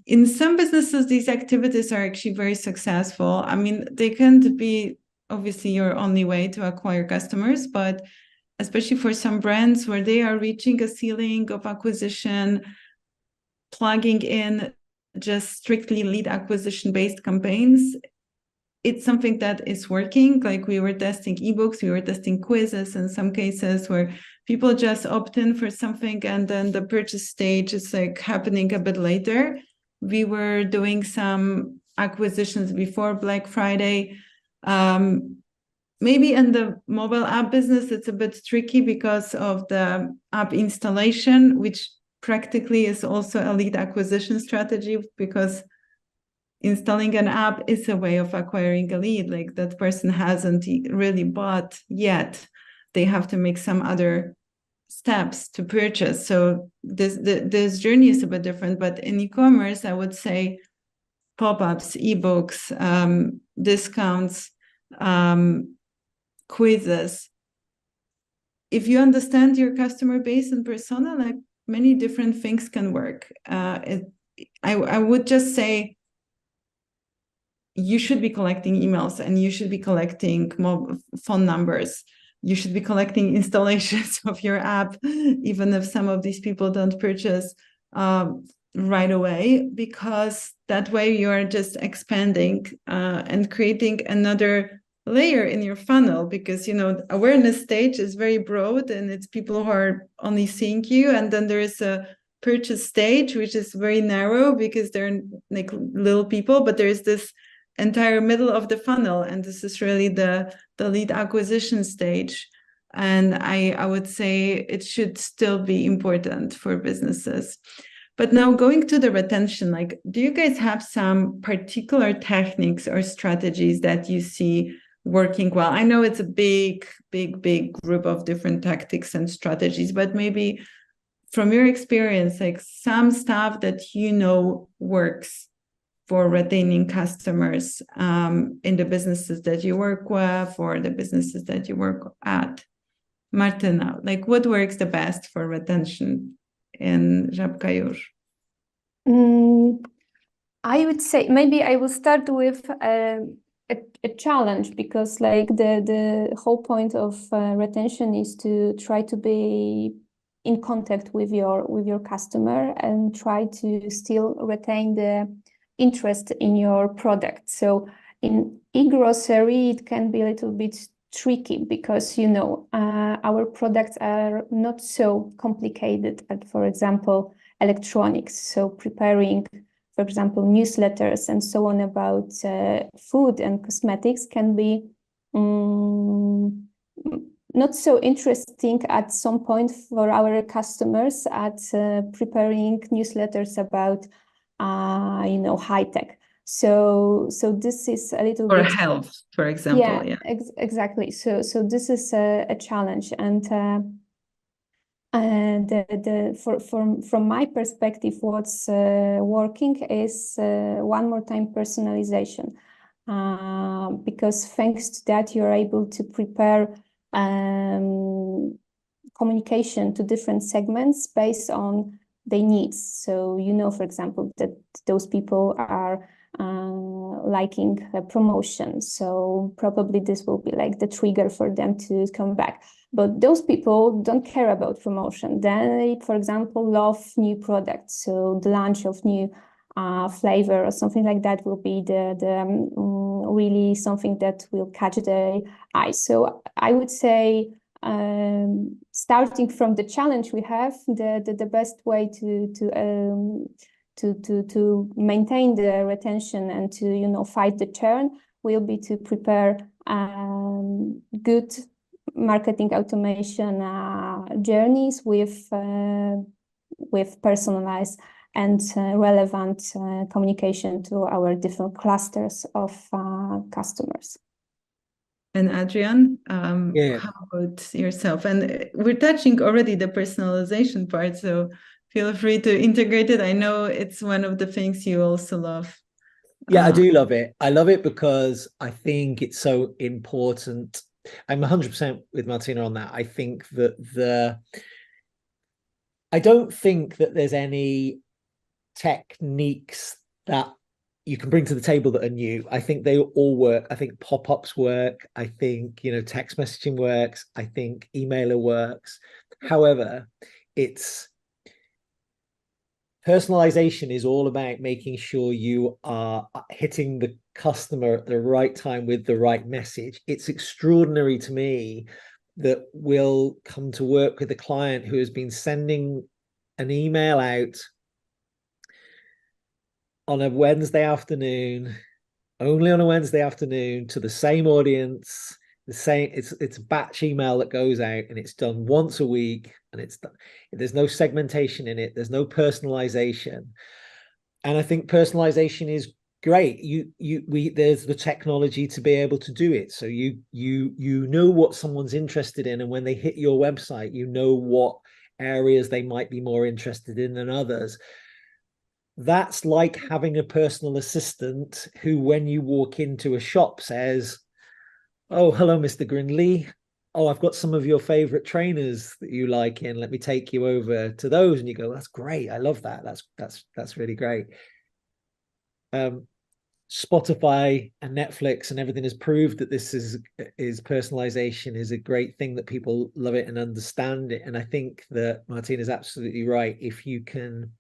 in some businesses, these activities are actually very successful. I mean, they can't be obviously your only way to acquire customers, but especially for some brands where they are reaching a ceiling of acquisition, plugging in just strictly lead acquisition based campaigns, it's something that is working. We were testing ebooks, we were testing quizzes in some cases where people just opt in for something and then the purchase stage is happening a bit later. We were doing some acquisitions before Black Friday. Maybe in the mobile app business, it's a bit tricky because of the app installation, which practically is also a lead acquisition strategy, because installing an app is a way of acquiring a lead. That person hasn't really bought yet. They have to make some other steps to purchase. So this journey is a bit different. But in e-commerce, I would say pop-ups, ebooks, discounts, quizzes. If you understand your customer base and persona, many different things can work. I would just say you should be collecting emails and you should be collecting phone numbers. you should be collecting installations of your app, even if some of these people don't purchase right away, because that way you're just expanding and creating another layer in your funnel, because awareness stage is very broad and it's people who are only seeing you, and then there is a purchase stage which is very narrow because they're like little people, but there's this entire middle of the funnel, and this is really the lead acquisition stage. And I would say it should still be important for businesses. But now going to the retention, like, do you guys have some particular techniques or strategies that you see working well? I know it's a big group of different tactics and strategies, but maybe from your experience, like some stuff that works for retaining customers in the businesses that you work with or the businesses that you work at. Martyna, like what works the best for retention in Żabka Jush? I would say maybe I will start with a challenge, because like the whole point of retention is to try to be in contact with your customer and try to still retain the interest in your product. So in e-grocery, it can be a little bit tricky because our products are not so complicated as, for example, electronics. So preparing, for example, newsletters and so on about food and cosmetics can be not so interesting at some point for our customers at preparing newsletters about high tech. So this is a little or bit health, for example. Yeah. Exactly. So this is a challenge, and from my perspective, what's working is one more time personalization, because thanks to that you're able to prepare communication to different segments based on their needs. So for example, that those people are liking a promotion, so probably this will be like the trigger for them to come back. But those people don't care about promotion. They, for example, love new products. So the launch of new flavor or something like that will be the really something that will catch the eye. So I would say, starting from the challenge we have, the best way to maintain the retention and to fight the churn will be to prepare good marketing automation journeys with personalized and relevant communication to our different clusters of customers. And Adrian, how about yourself? And we're touching already the personalization part, so feel free to integrate it. I know it's one of the things you also love. Yeah, I do love it. I love it because I think it's so important. I'm 100% with Martyna on that. I think that I don't think that there's any techniques that you can bring to the table that are new. I think they all work. I think pop-ups work. I think, text messaging works. I think emailer works. However, personalization is all about making sure you are hitting the customer at the right time with the right message. It's extraordinary to me that we'll come to work with a client who has been sending an email out on a Wednesday afternoon, only on a Wednesday afternoon, to the same audience. It's a batch email that goes out, and it's done once a week, and there's no segmentation in it, there's no personalization. And I think personalization is great. There's the technology to be able to do it, so you know what someone's interested in, and when they hit your website, you know what areas they might be more interested in than others. That's like having a personal assistant who, when you walk into a shop, says, "Oh, hello, Mr. Grindley. Oh, I've got some of your favorite trainers that you like in. Let me take you over to those." And you go, "That's great. I love that. That's really great." Spotify and Netflix and everything has proved that this is personalization is a great thing, that people love it and understand it. And I think that Martina is absolutely right. If you can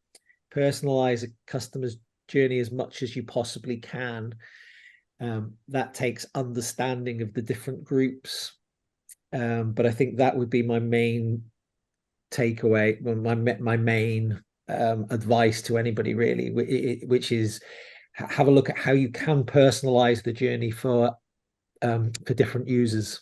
personalize a customer's journey as much as you possibly can, that takes understanding of the different groups. But I think that would be my main takeaway, my main advice to anybody, really, which is have a look at how you can personalize the journey for different users.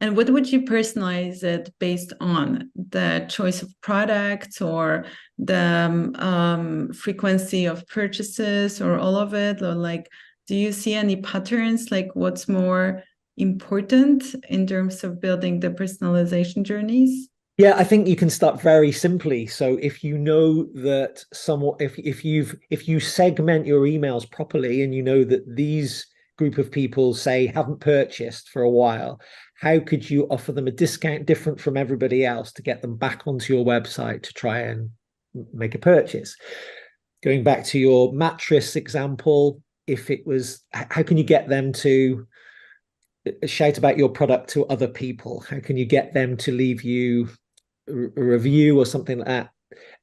And what would you personalize it based on? The choice of products, or the frequency of purchases, or all of it? Or like, do you see any patterns? Like, what's more important in terms of building the personalization journeys? Yeah, I think you can start very simply. So if you know that if you segment your emails properly, and you know that these group of people, say, haven't purchased for a while, how could you offer them a discount different from everybody else to get them back onto your website to try and make a purchase? Going back to your mattress example, if it was, how can you get them to shout about your product to other people? How can you get them to leave you a review or something like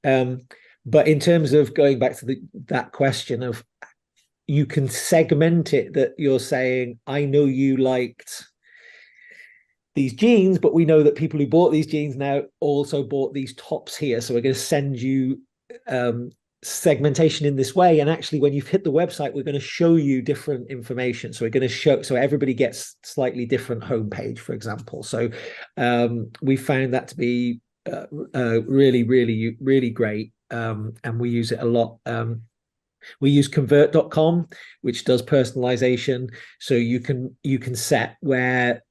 that? But in terms of going back to that question of, you can segment it, that you're saying, I know you liked these jeans, but we know that people who bought these jeans now also bought these tops here. So we're going to send you segmentation in this way. And actually, when you've hit the website, we're going to show you different information. So we're going to show, so everybody gets slightly different homepage, for example. So we found that to be really, really, really great. And we use it a lot. We use convert.com, which does personalization. So you can set where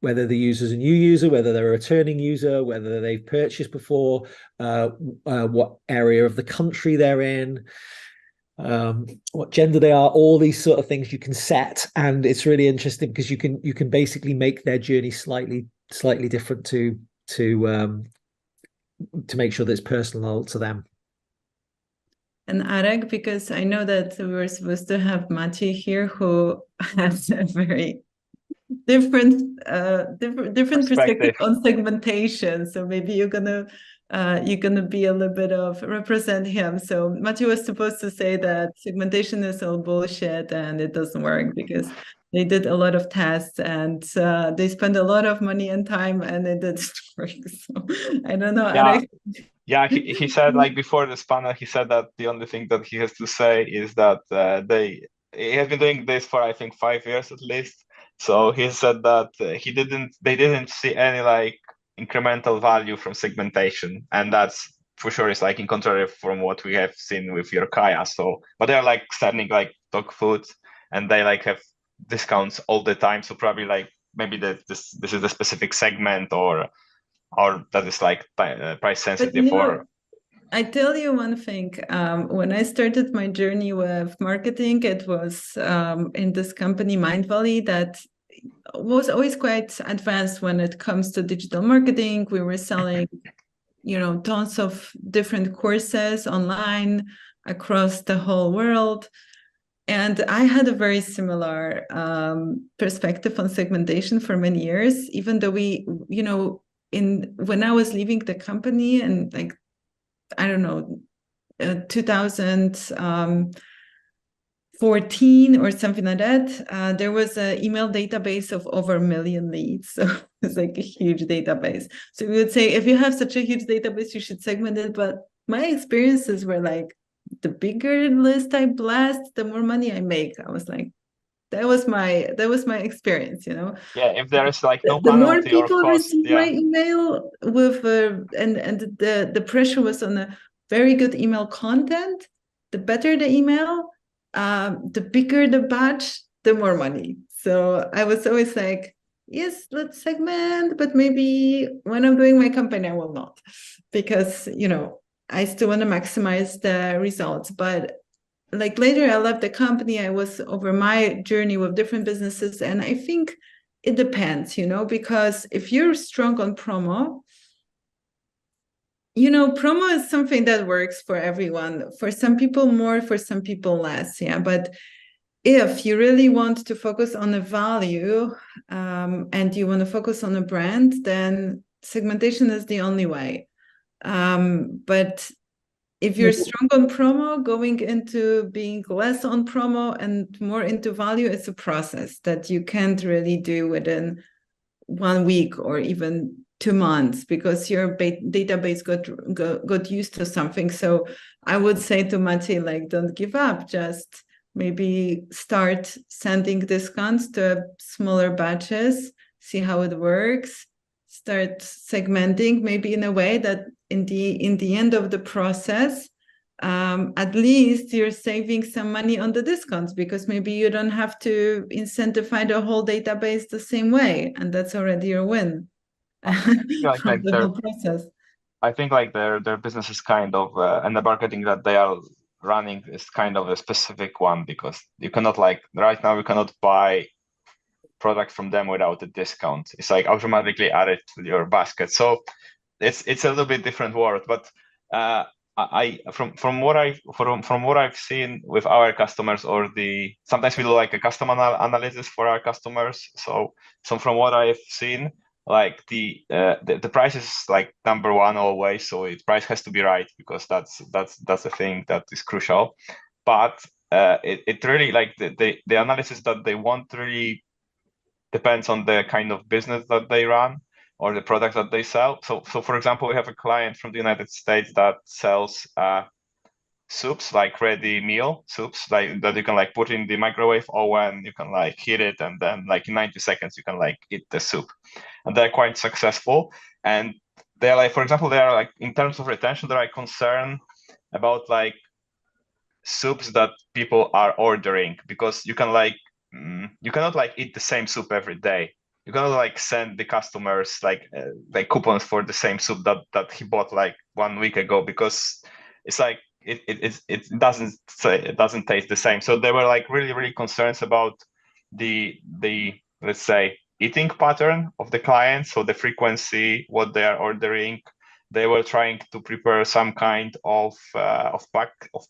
whether the user's a new user, whether they're a returning user, whether they've purchased before, what area of the country they're in, what gender they are, all these sort of things you can set. And it's really interesting because you can basically make their journey slightly different to make sure that it's personal to them. And Arek, because I know that we were supposed to have Maciej here, who has a very different perspective on segmentation. So maybe you're gonna be a little bit of represent him. So Maciej was supposed to say that segmentation is all bullshit and it doesn't work because they did a lot of tests and they spent a lot of money and time and it didn't work. So I don't know. Yeah. Arek. Yeah, he said, like, before this panel, he said that the only thing that he has to say is that he has been doing this for, I think, 5 years at least. So he said that they didn't see any like incremental value from segmentation, and that's for sure is like in contrary from what we have seen with your Kaya. So, but they're like selling like dog food, and they like have discounts all the time. So probably like maybe this is a specific segment or that is like price sensitive. Or I tell you one thing, when I started my journey with marketing, it was in this company Mindvalley that was always quite advanced when it comes to digital marketing. We were selling tons of different courses online across the whole world. And I had a very similar perspective on segmentation for many years, even though when I was leaving the company and like, I don't know, 2014 or something like that, there was an email database of over 1 million leads. So it's like a huge database. So we would say, if you have such a huge database, you should segment it. But my experiences were like, the bigger list I blast, the more money I make. I was like, that was my experience, Yeah, if there is like no the more penalty or people cost, receive my email with and the pressure was on a very good email content, the better the email, the bigger the batch, the more money. So I was always like, yes, let's segment, but maybe when I'm doing my campaign, I will not, because I still want to maximize the results. But like later I left the company, I was over my journey with different businesses, and I think it depends, because if you're strong on promo, promo is something that works for everyone. For some people more, for some people less. Yeah. But if you really want to focus on a value and you want to focus on a brand, then segmentation is the only way. But if you're strong on promo, going into being less on promo and more into value, it's a process that you can't really do within 1 week or even 2 months, because your database got used to something. So I would say to Mati, like, don't give up, just maybe start sending discounts to smaller batches, see how it works, start segmenting maybe in a way that in the end of the process, at least you're saving some money on the discounts, because maybe you don't have to incentivize the whole database the same way, and that's already your win. From the whole process. I think like their business is kind of and the marketing that they are running is kind of a specific one, because you cannot, like, right now you cannot buy product from them without a discount. It's like automatically added to your basket. So it's a little bit different world. But from what I've seen with our customers, or sometimes we do like a custom analysis for our customers. So from what I've seen, like the price is like number one always. So the price has to be right, because that's the thing that is crucial. But it really, like, the analysis that they want really depends on the kind of business that they run or the product that they sell. So for example, we have a client from the United States that sells soups, like ready meal soups, like that you can like put in the microwave oven, you can like heat it, and then like in 90 seconds you can like eat the soup. And they're quite successful. And they're like, for example, they are like, in terms of retention, they're like concerned about like soups that people are ordering, because you can like you cannot like eat the same soup every day. You cannot like send the customers like coupons for the same soup that he bought like 1 week ago, because it's like it doesn't taste the same. So they were like really concerned about the let's say eating pattern of the client, so the frequency, what they are ordering. They were trying to prepare some kind of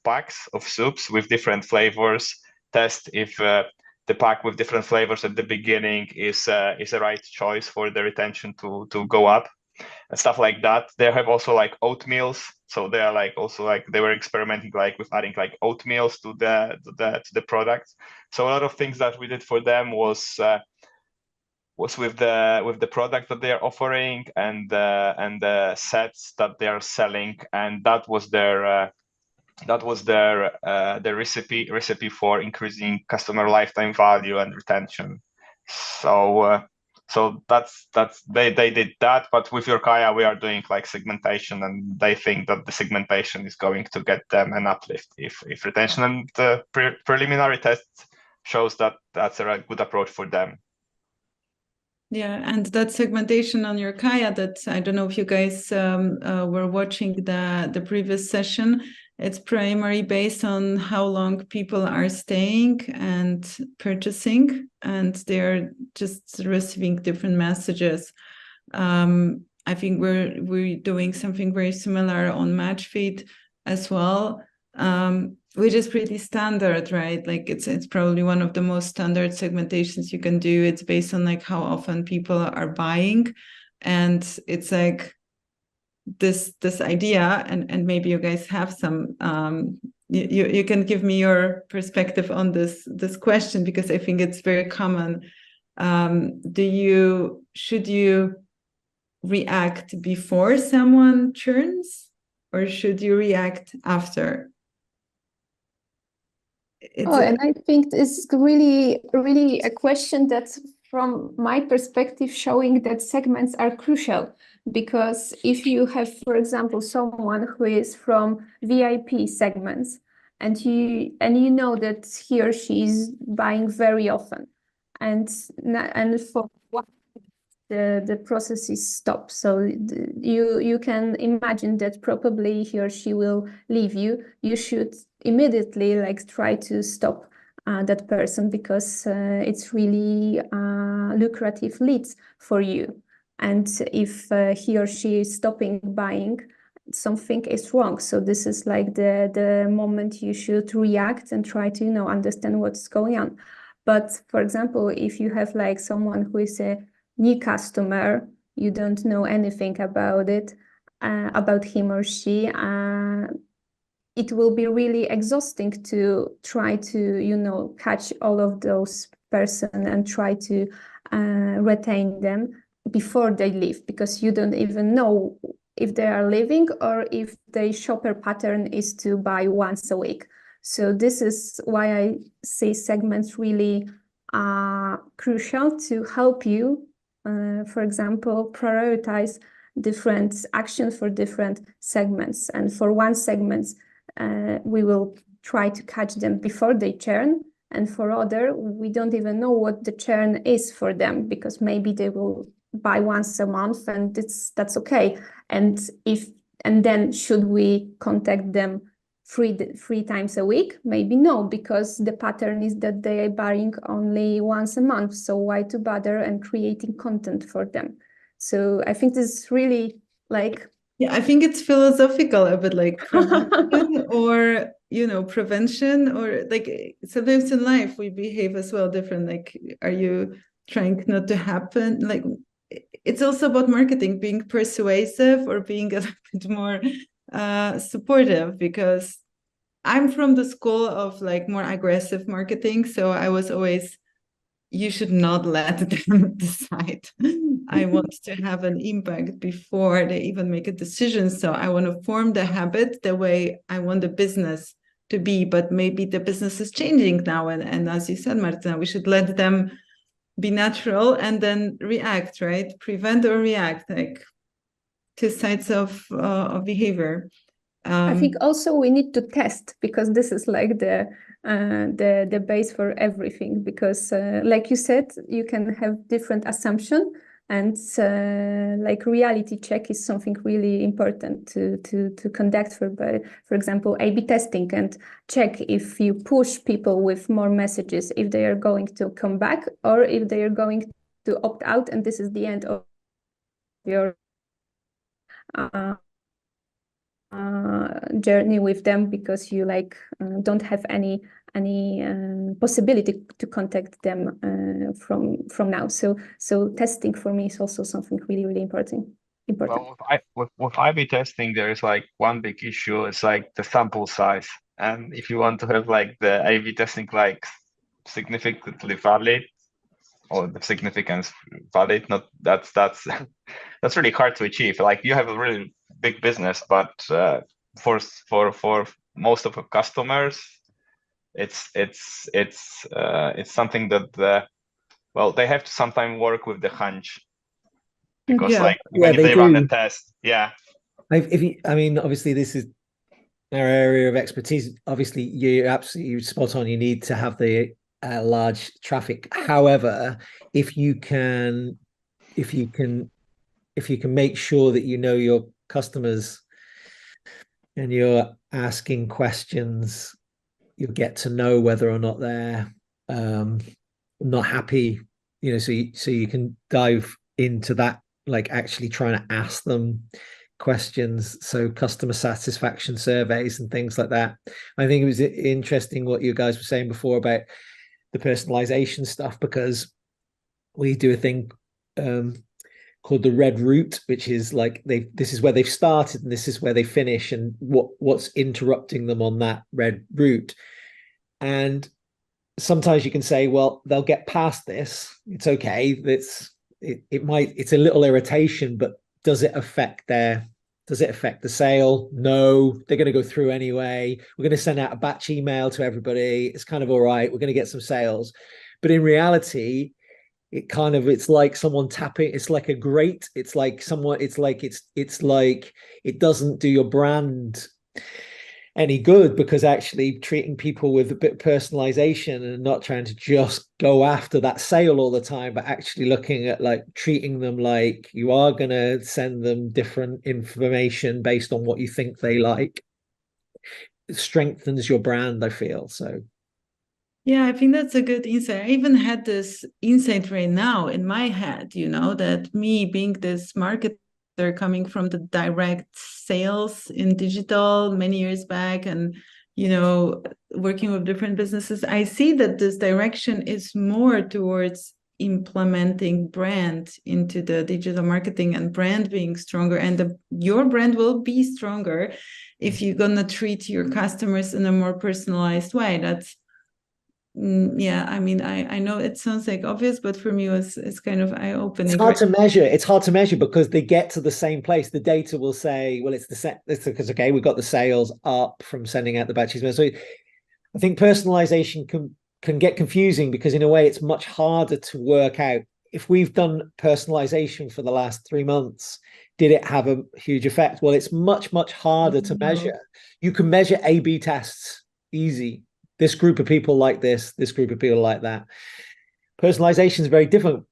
packs of soups with different flavors. Test if the pack with different flavors at the beginning is a right choice for the retention to go up, and stuff like that. They have also like oatmeals, so they are like also like they were experimenting like with adding like oatmeals to the product. So a lot of things that we did for them was with the product that they are offering and the sets that they are selling, and that was their recipe for increasing customer lifetime value and retention. So that's they did that. But with Yorkaya, we are doing like segmentation, and they think that the segmentation is going to get them an uplift if retention and the preliminary test shows that that's a good approach for them. Yeah, and that segmentation on Yorkaya, that I don't know if you guys were watching the previous session. It's primarily based on how long people are staying and purchasing, and they're just receiving different messages. I think we're doing something very similar on MatchFeed as well, which is pretty standard, right? Like it's probably one of the most standard segmentations you can do. It's based on like how often people are buying, and it's like this idea, and maybe you guys have some. You can give me your perspective on this question, because I think it's very common. Should you react before someone churns, or should you react after? And I think it's really a question that's, from my perspective, showing that segments are crucial. Because if you have, for example, someone who is from VIP segments, and you know that he or she is buying very often, and for what the process is stopped. So you can imagine that probably he or she will leave you. You should immediately like try to stop that person, because it's really lucrative leads for you. And if he or she is stopping buying, something is wrong. So this is like the moment you should react and try to, understand what's going on. But for example, if you have like someone who is a new customer, you don't know anything about it, about him or she, it will be really exhausting to try to, catch all of those person and try to retain them before they leave, because you don't even know if they are leaving or if their shopper pattern is to buy once a week. So this is why I see segments really crucial to help you, for example, prioritize different actions for different segments. And for one segment, we will try to catch them before they churn. And for other, we don't even know what the churn is for them, because maybe they will buy once a month and that's okay. And then should we contact them three times a week? Maybe no, because the pattern is that they are buying only once a month. So why to bother and creating content for them? So I think this is really like... Yeah, I think it's philosophical, a bit like prevention or, prevention, or like sometimes in life we behave as well different. Like, are you trying not to happen? Like, it's also about marketing, being persuasive or being a bit more supportive, because I'm from the school of like more aggressive marketing. So I was always, you should not let them decide. I want to have an impact before they even make a decision. So I want to form the habit the way I want the business to be. But maybe the business is changing now. And as you said, Martyna, we should let them be natural and then react, right? Prevent or react, like two sides of behavior. I think also we need to test, because this is like the base for everything. Because like you said, you can have different assumption, and like reality check is something really important to conduct for example, A/B testing, and check if you push people with more messages, if they are going to come back or if they are going to opt out, and this is the end of your journey with them, because you like don't have any possibility to contact them from now. So testing for me is also something really important. Well, with IB testing, there is like one big issue. It's like the sample size, and if you want to have like the A/B testing like significantly valid, or the significance valid, not that's that's really hard to achieve. Like, you have a really big business, but for most of the customers, it's something that well, they have to sometimes work with the hunch, because like when they run a test, obviously this is our area of expertise. Obviously, you're absolutely spot on. You need to have the large traffic. However, if you can make sure that you know your customers and you're asking questions, you'll get to know whether or not they're not happy, so you can dive into that, like actually trying to ask them questions. So customer satisfaction surveys and things like that. I think it was interesting what you guys were saying before about the personalization stuff, because we do a thing called the red route, which is like this is where they've started and this is where they finish, and what's interrupting them on that red route. And sometimes you can say, well, they'll get past this, it's okay, it's a little irritation, but does it affect the sale? No, they're going to go through anyway. We're going to send out a batch email to everybody. It's kind of all right. We're going to get some sales. But in reality, it's like someone tapping. It's like a grate. It's like it doesn't do your brand any good, because actually treating people with a bit of personalization and not trying to just go after that sale all the time, but actually looking at like treating them like you are going to send them different information based on what you think they like, it strengthens your brand, I feel. So yeah, I think that's a good insight. I even had this insight right now in my head, that me being this marketing they're coming from the direct sales in digital many years back, and working with different businesses, I see that this direction is more towards implementing brand into the digital marketing, and brand being stronger, and your brand will be stronger if you're gonna treat your customers in a more personalized way. That's I mean, I know it sounds like obvious, but for me it's kind of eye-opening. It's hard to measure. It's hard to measure because they get to the same place. The data will say, well, it's because okay, we've got the sales up from sending out the batches. So I think personalization can get confusing, because in a way it's much harder to work out. If we've done personalization for the last 3 months, did it have a huge effect? Well, it's much harder to measure. You can measure A/B tests easy. This group of people like this group of people like that. Personalization is very different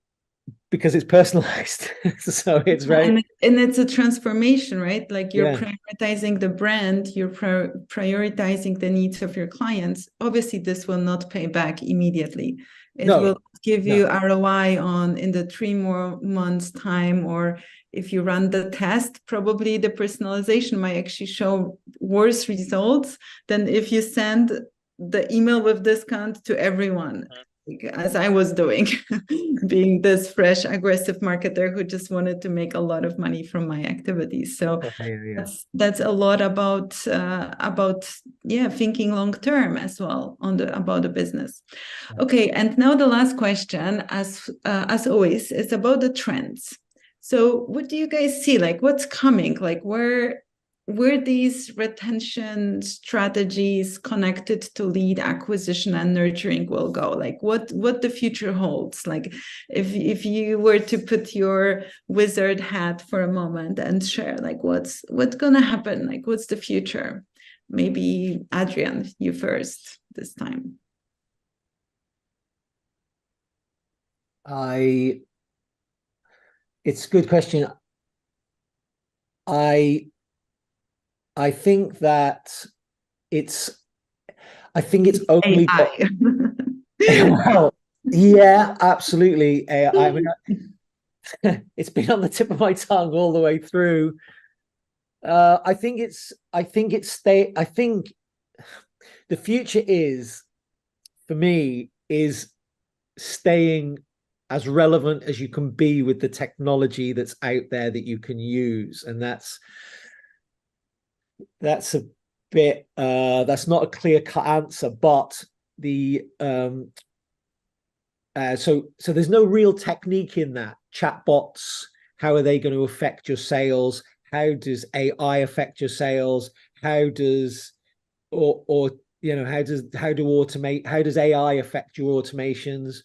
because it's personalized. So it's very... And it's a transformation, right? Like you're prioritizing the brand, you're prioritizing the needs of your clients. Obviously, this will not pay back immediately. It will give you ROI in the 3 more months time, or if you run the test, probably the personalization might actually show worse results than if you send the email with discount to everyone, as I was doing, being this fresh, aggressive marketer who just wanted to make a lot of money from my activities. So that's a lot about thinking long term as well about the business. Okay, and now the last question, as always, is about the trends. So what do you guys see? Like, what's coming? Like, where these retention strategies connected to lead acquisition and nurturing will go? Like what the future holds? Like if you were to put your wizard hat for a moment and share, like what's gonna happen? Like what's the future? Maybe Adrian, you first this time. It's a good question. I think it's only AI. Well, yeah, absolutely. AI. I mean, it's been on the tip of my tongue all the way through. I think the future is, for me, is staying as relevant as you can be with the technology that's out there that you can use, and that's a bit that's not a clear-cut answer, but so there's no real technique in that. Chatbots, how are they going to affect your sales? How does AI affect your sales? How does how does AI affect your automations?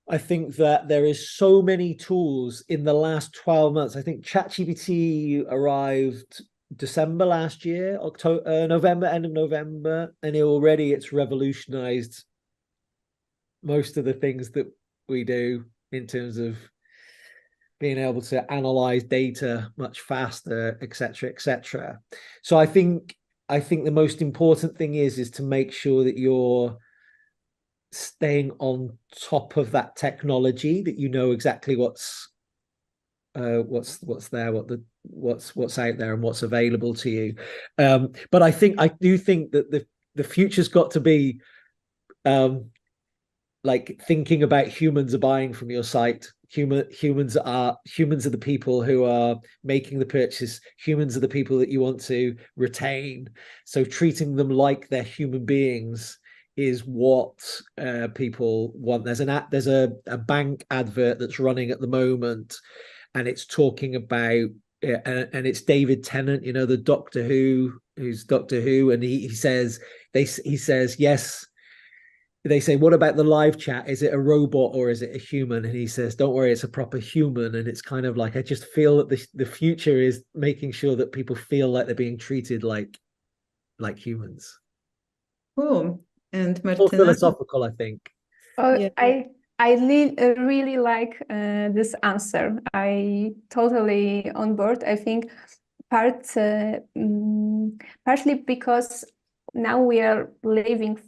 I think that there is so many tools in the last 12 months. I think ChatGPT arrived December last year, November, end of November, and it's revolutionized most of the things that we do in terms of being able to analyze data much faster, etc. So I think the most important thing is to make sure that you're staying on top of that technology, that you know exactly what's there, what's out there and what's available to you. But I do think that the future's got to be like thinking about humans are buying from your site. Humans are the people who are making the purchase. Humans are the people that you want to retain. So treating them like they're human beings is what people want. There's a bank advert that's running at the moment, and it's talking about and it's David Tennant, the Doctor Who, who's Doctor Who, and he says yes. They say, what about the live chat? Is it a robot or is it a human? And he says, don't worry, it's a proper human. And it's kind of like, I just feel that the future is making sure that people feel like they're being treated like humans. Cool. And Martyna? More philosophical, I think. Yeah. I really like this answer. I totally on board. I think partly because now we are living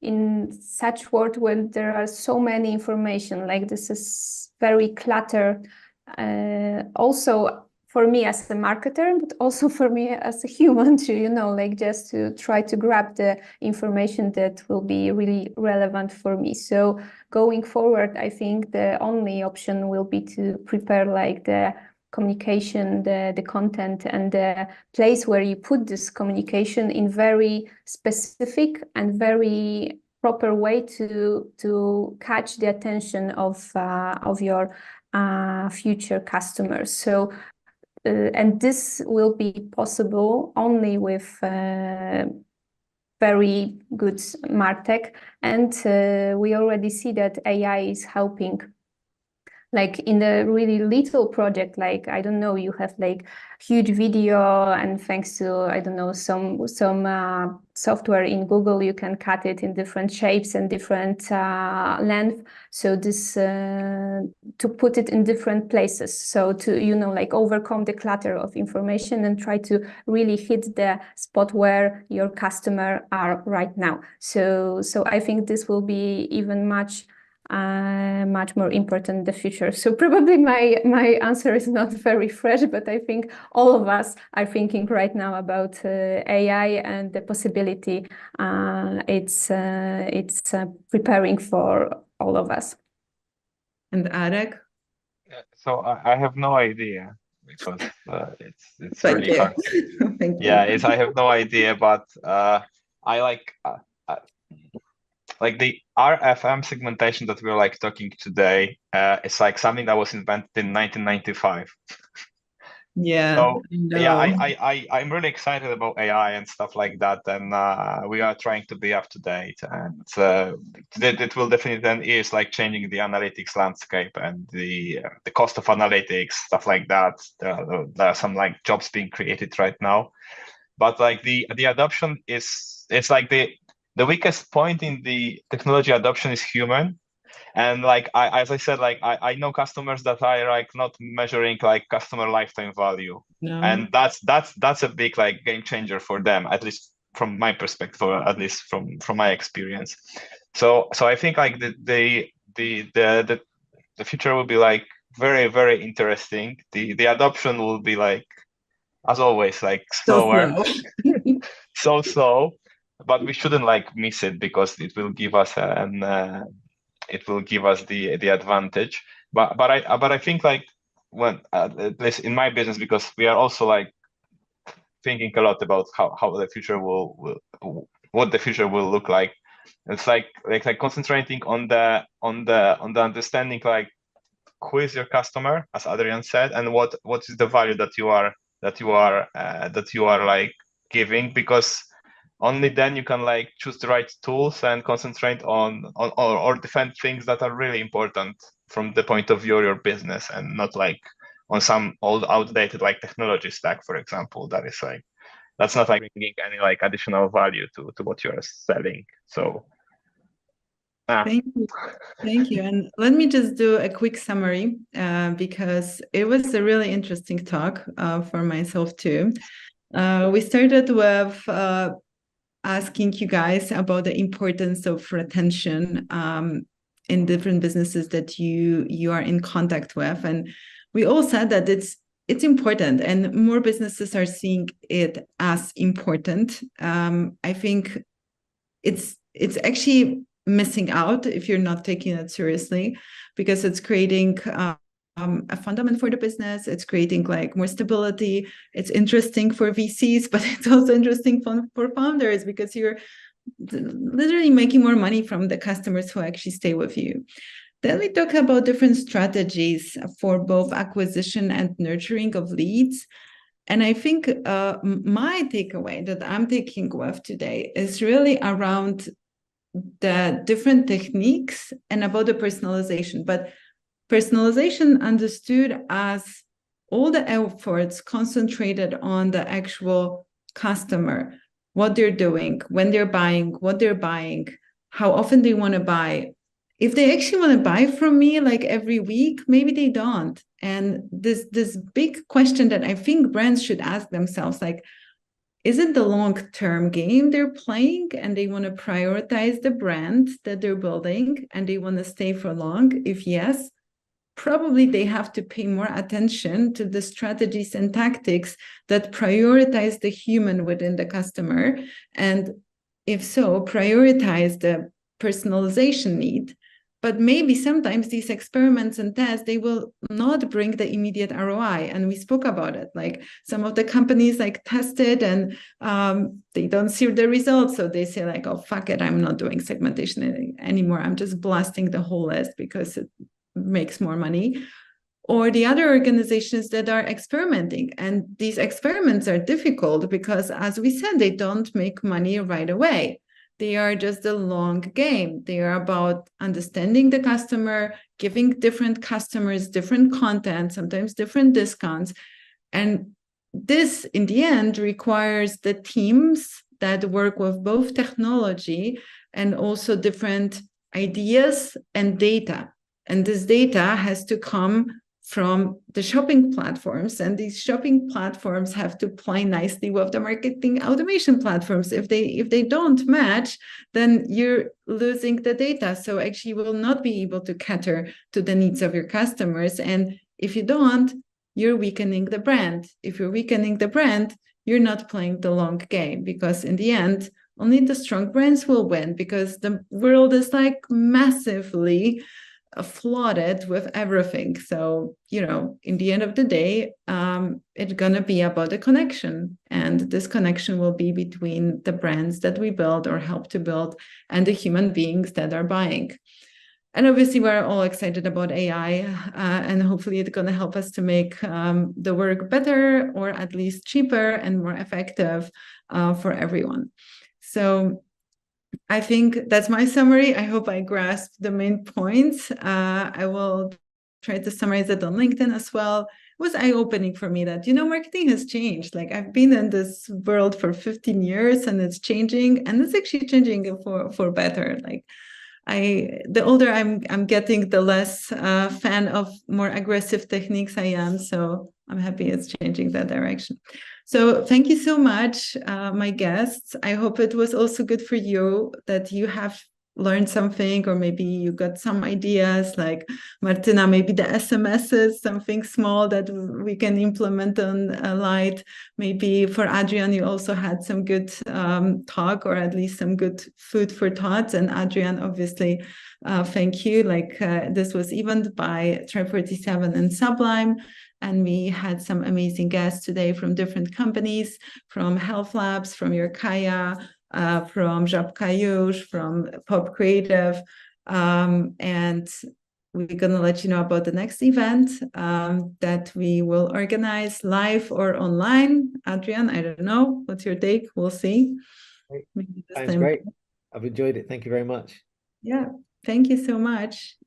in such world where there are so many information, like this is very cluttered. Also, for me as a marketer, but also for me as a human to, you know, like just to try to grab the information that will be really relevant for me. So going forward, I think the only option will be to prepare like the communication, the content, and the place where you put this communication in very specific and very proper way to catch the attention of your future customers. So and this will be possible only with very good MarTech, and we already see that AI is helping. Like in the really little project, like, I don't know, you have like huge video, and thanks to, I don't know, some software in Google, you can cut it in different shapes and different length. So this, to put it in different places. So to, you know, like overcome the clutter of information and try to really hit the spot where your customer are right now. So I think this will be even much more important in the future. So probably my answer is not very fresh, but I think all of us are thinking right now about AI and the possibility it's preparing for all of us. And Arek? So I have no idea, because it's Thank really you. hard. Thank Yeah, you. I have no idea, but I like the RFM segmentation that we're like talking today. It's like something that was invented in 1995. Yeah. So yeah, I I'm really excited about AI and stuff like that, and we are trying to be up to date, and it will definitely then is like changing the analytics landscape and the cost of analytics, stuff like that. There are some like jobs being created right now, but like the adoption it's like the weakest point in the technology adoption is human. And like as I said, like I know customers that are like not measuring like customer lifetime value, No. and that's a big like game changer for them, at least from my perspective, or at least from my experience. So I think like the future will be like very, very interesting. The adoption will be like, as always, like slower, so slow, but we shouldn't like miss it, because it will give us the advantage. But I think like when at least in my business, because we are also like thinking a lot about how the future will what the future will look like. It's like concentrating on the understanding, like who is your customer, as Adrian said, and what is the value that you are like giving, because only then you can like choose the right tools and concentrate on or defend things that are really important from the point of view of your business, and not like on some old outdated like technology stack, for example, that's not like bringing any like additional value to what you're selling. So Thank you. And let me just do a quick summary, because it was a really interesting talk for myself too. We started with asking you guys about the importance of retention in different businesses that you are in contact with, and we all said that it's important, and more businesses are seeing it as important. I think it's actually missing out if you're not taking it seriously, because it's creating a fundament for the business. It's creating like more stability. It's interesting for VCs, but it's also interesting for founders, because you're literally making more money from the customers who actually stay with you. Then we talk about different strategies for both acquisition and nurturing of leads. And I think my takeaway that I'm taking with today is really around the different techniques and about the personalization. But personalization understood as all the efforts concentrated on the actual customer, what they're doing, when they're buying, what they're buying, how often they want to buy. If they actually want to buy from me like every week, maybe they don't. And this big question that I think brands should ask themselves, like, is it the long-term game they're playing, and they want to prioritize the brand that they're building and they want to stay for long? If yes, probably they have to pay more attention to the strategies and tactics that prioritize the human within the customer. And if so, prioritize the personalization need. But maybe sometimes these experiments and tests, they will not bring the immediate ROI. And we spoke about it. Like some of the companies like tested and they don't see the results. So they say like, oh, fuck it, I'm not doing segmentation anymore. I'm just blasting the whole list because it makes more money. Or the other organizations that are experimenting. And these experiments are difficult because, as we said, they don't make money right away. They are just a long game. They are about understanding the customer, giving different customers different content, sometimes different discounts. And this, in the end, requires the teams that work with both technology and also different ideas and data. And this data has to come from the shopping platforms, and these shopping platforms have to play nicely with the marketing automation platforms. If they don't match, then you're losing the data. So actually you will not be able to cater to the needs of your customers. And if you don't, you're weakening the brand. If you're weakening the brand, you're not playing the long game, because in the end, only the strong brands will win, because the world is like massively flooded with everything. So, in the end of the day, it's going to be about the connection. And this connection will be between the brands that we build or help to build and the human beings that are buying. And obviously, we're all excited about AI, and hopefully it's going to help us to make the work better, or at least cheaper and more effective for everyone. So I think that's my summary. I hope I grasped the main points. I will try to summarize it on LinkedIn as well. It was eye-opening for me that, marketing has changed. Like, I've been in this world for 15 years and it's changing, and it's actually changing for better. Like, the older I'm getting, the less fan of more aggressive techniques I am. So I'm happy it's changing that direction. So thank you so much, my guests. I hope it was also good for you, that you have learned something, or maybe you got some ideas, like Martyna, maybe the SMSs, something small that we can implement on Light. Maybe for Adrian, you also had some good talk, or at least some good food for thought. And Adrian, obviously, thank you. Like, this was evened by Tribe 47 and Sublime. And we had some amazing guests today from different companies, from Health Labs, from Kaya, from Żabka, Jush, from Pop Creative. And we're going to let you know about the next event that we will organize live or online. Adrian, I don't know. What's your take? We'll see. Sounds great. I've enjoyed it. Thank you very much. Yeah, thank you so much.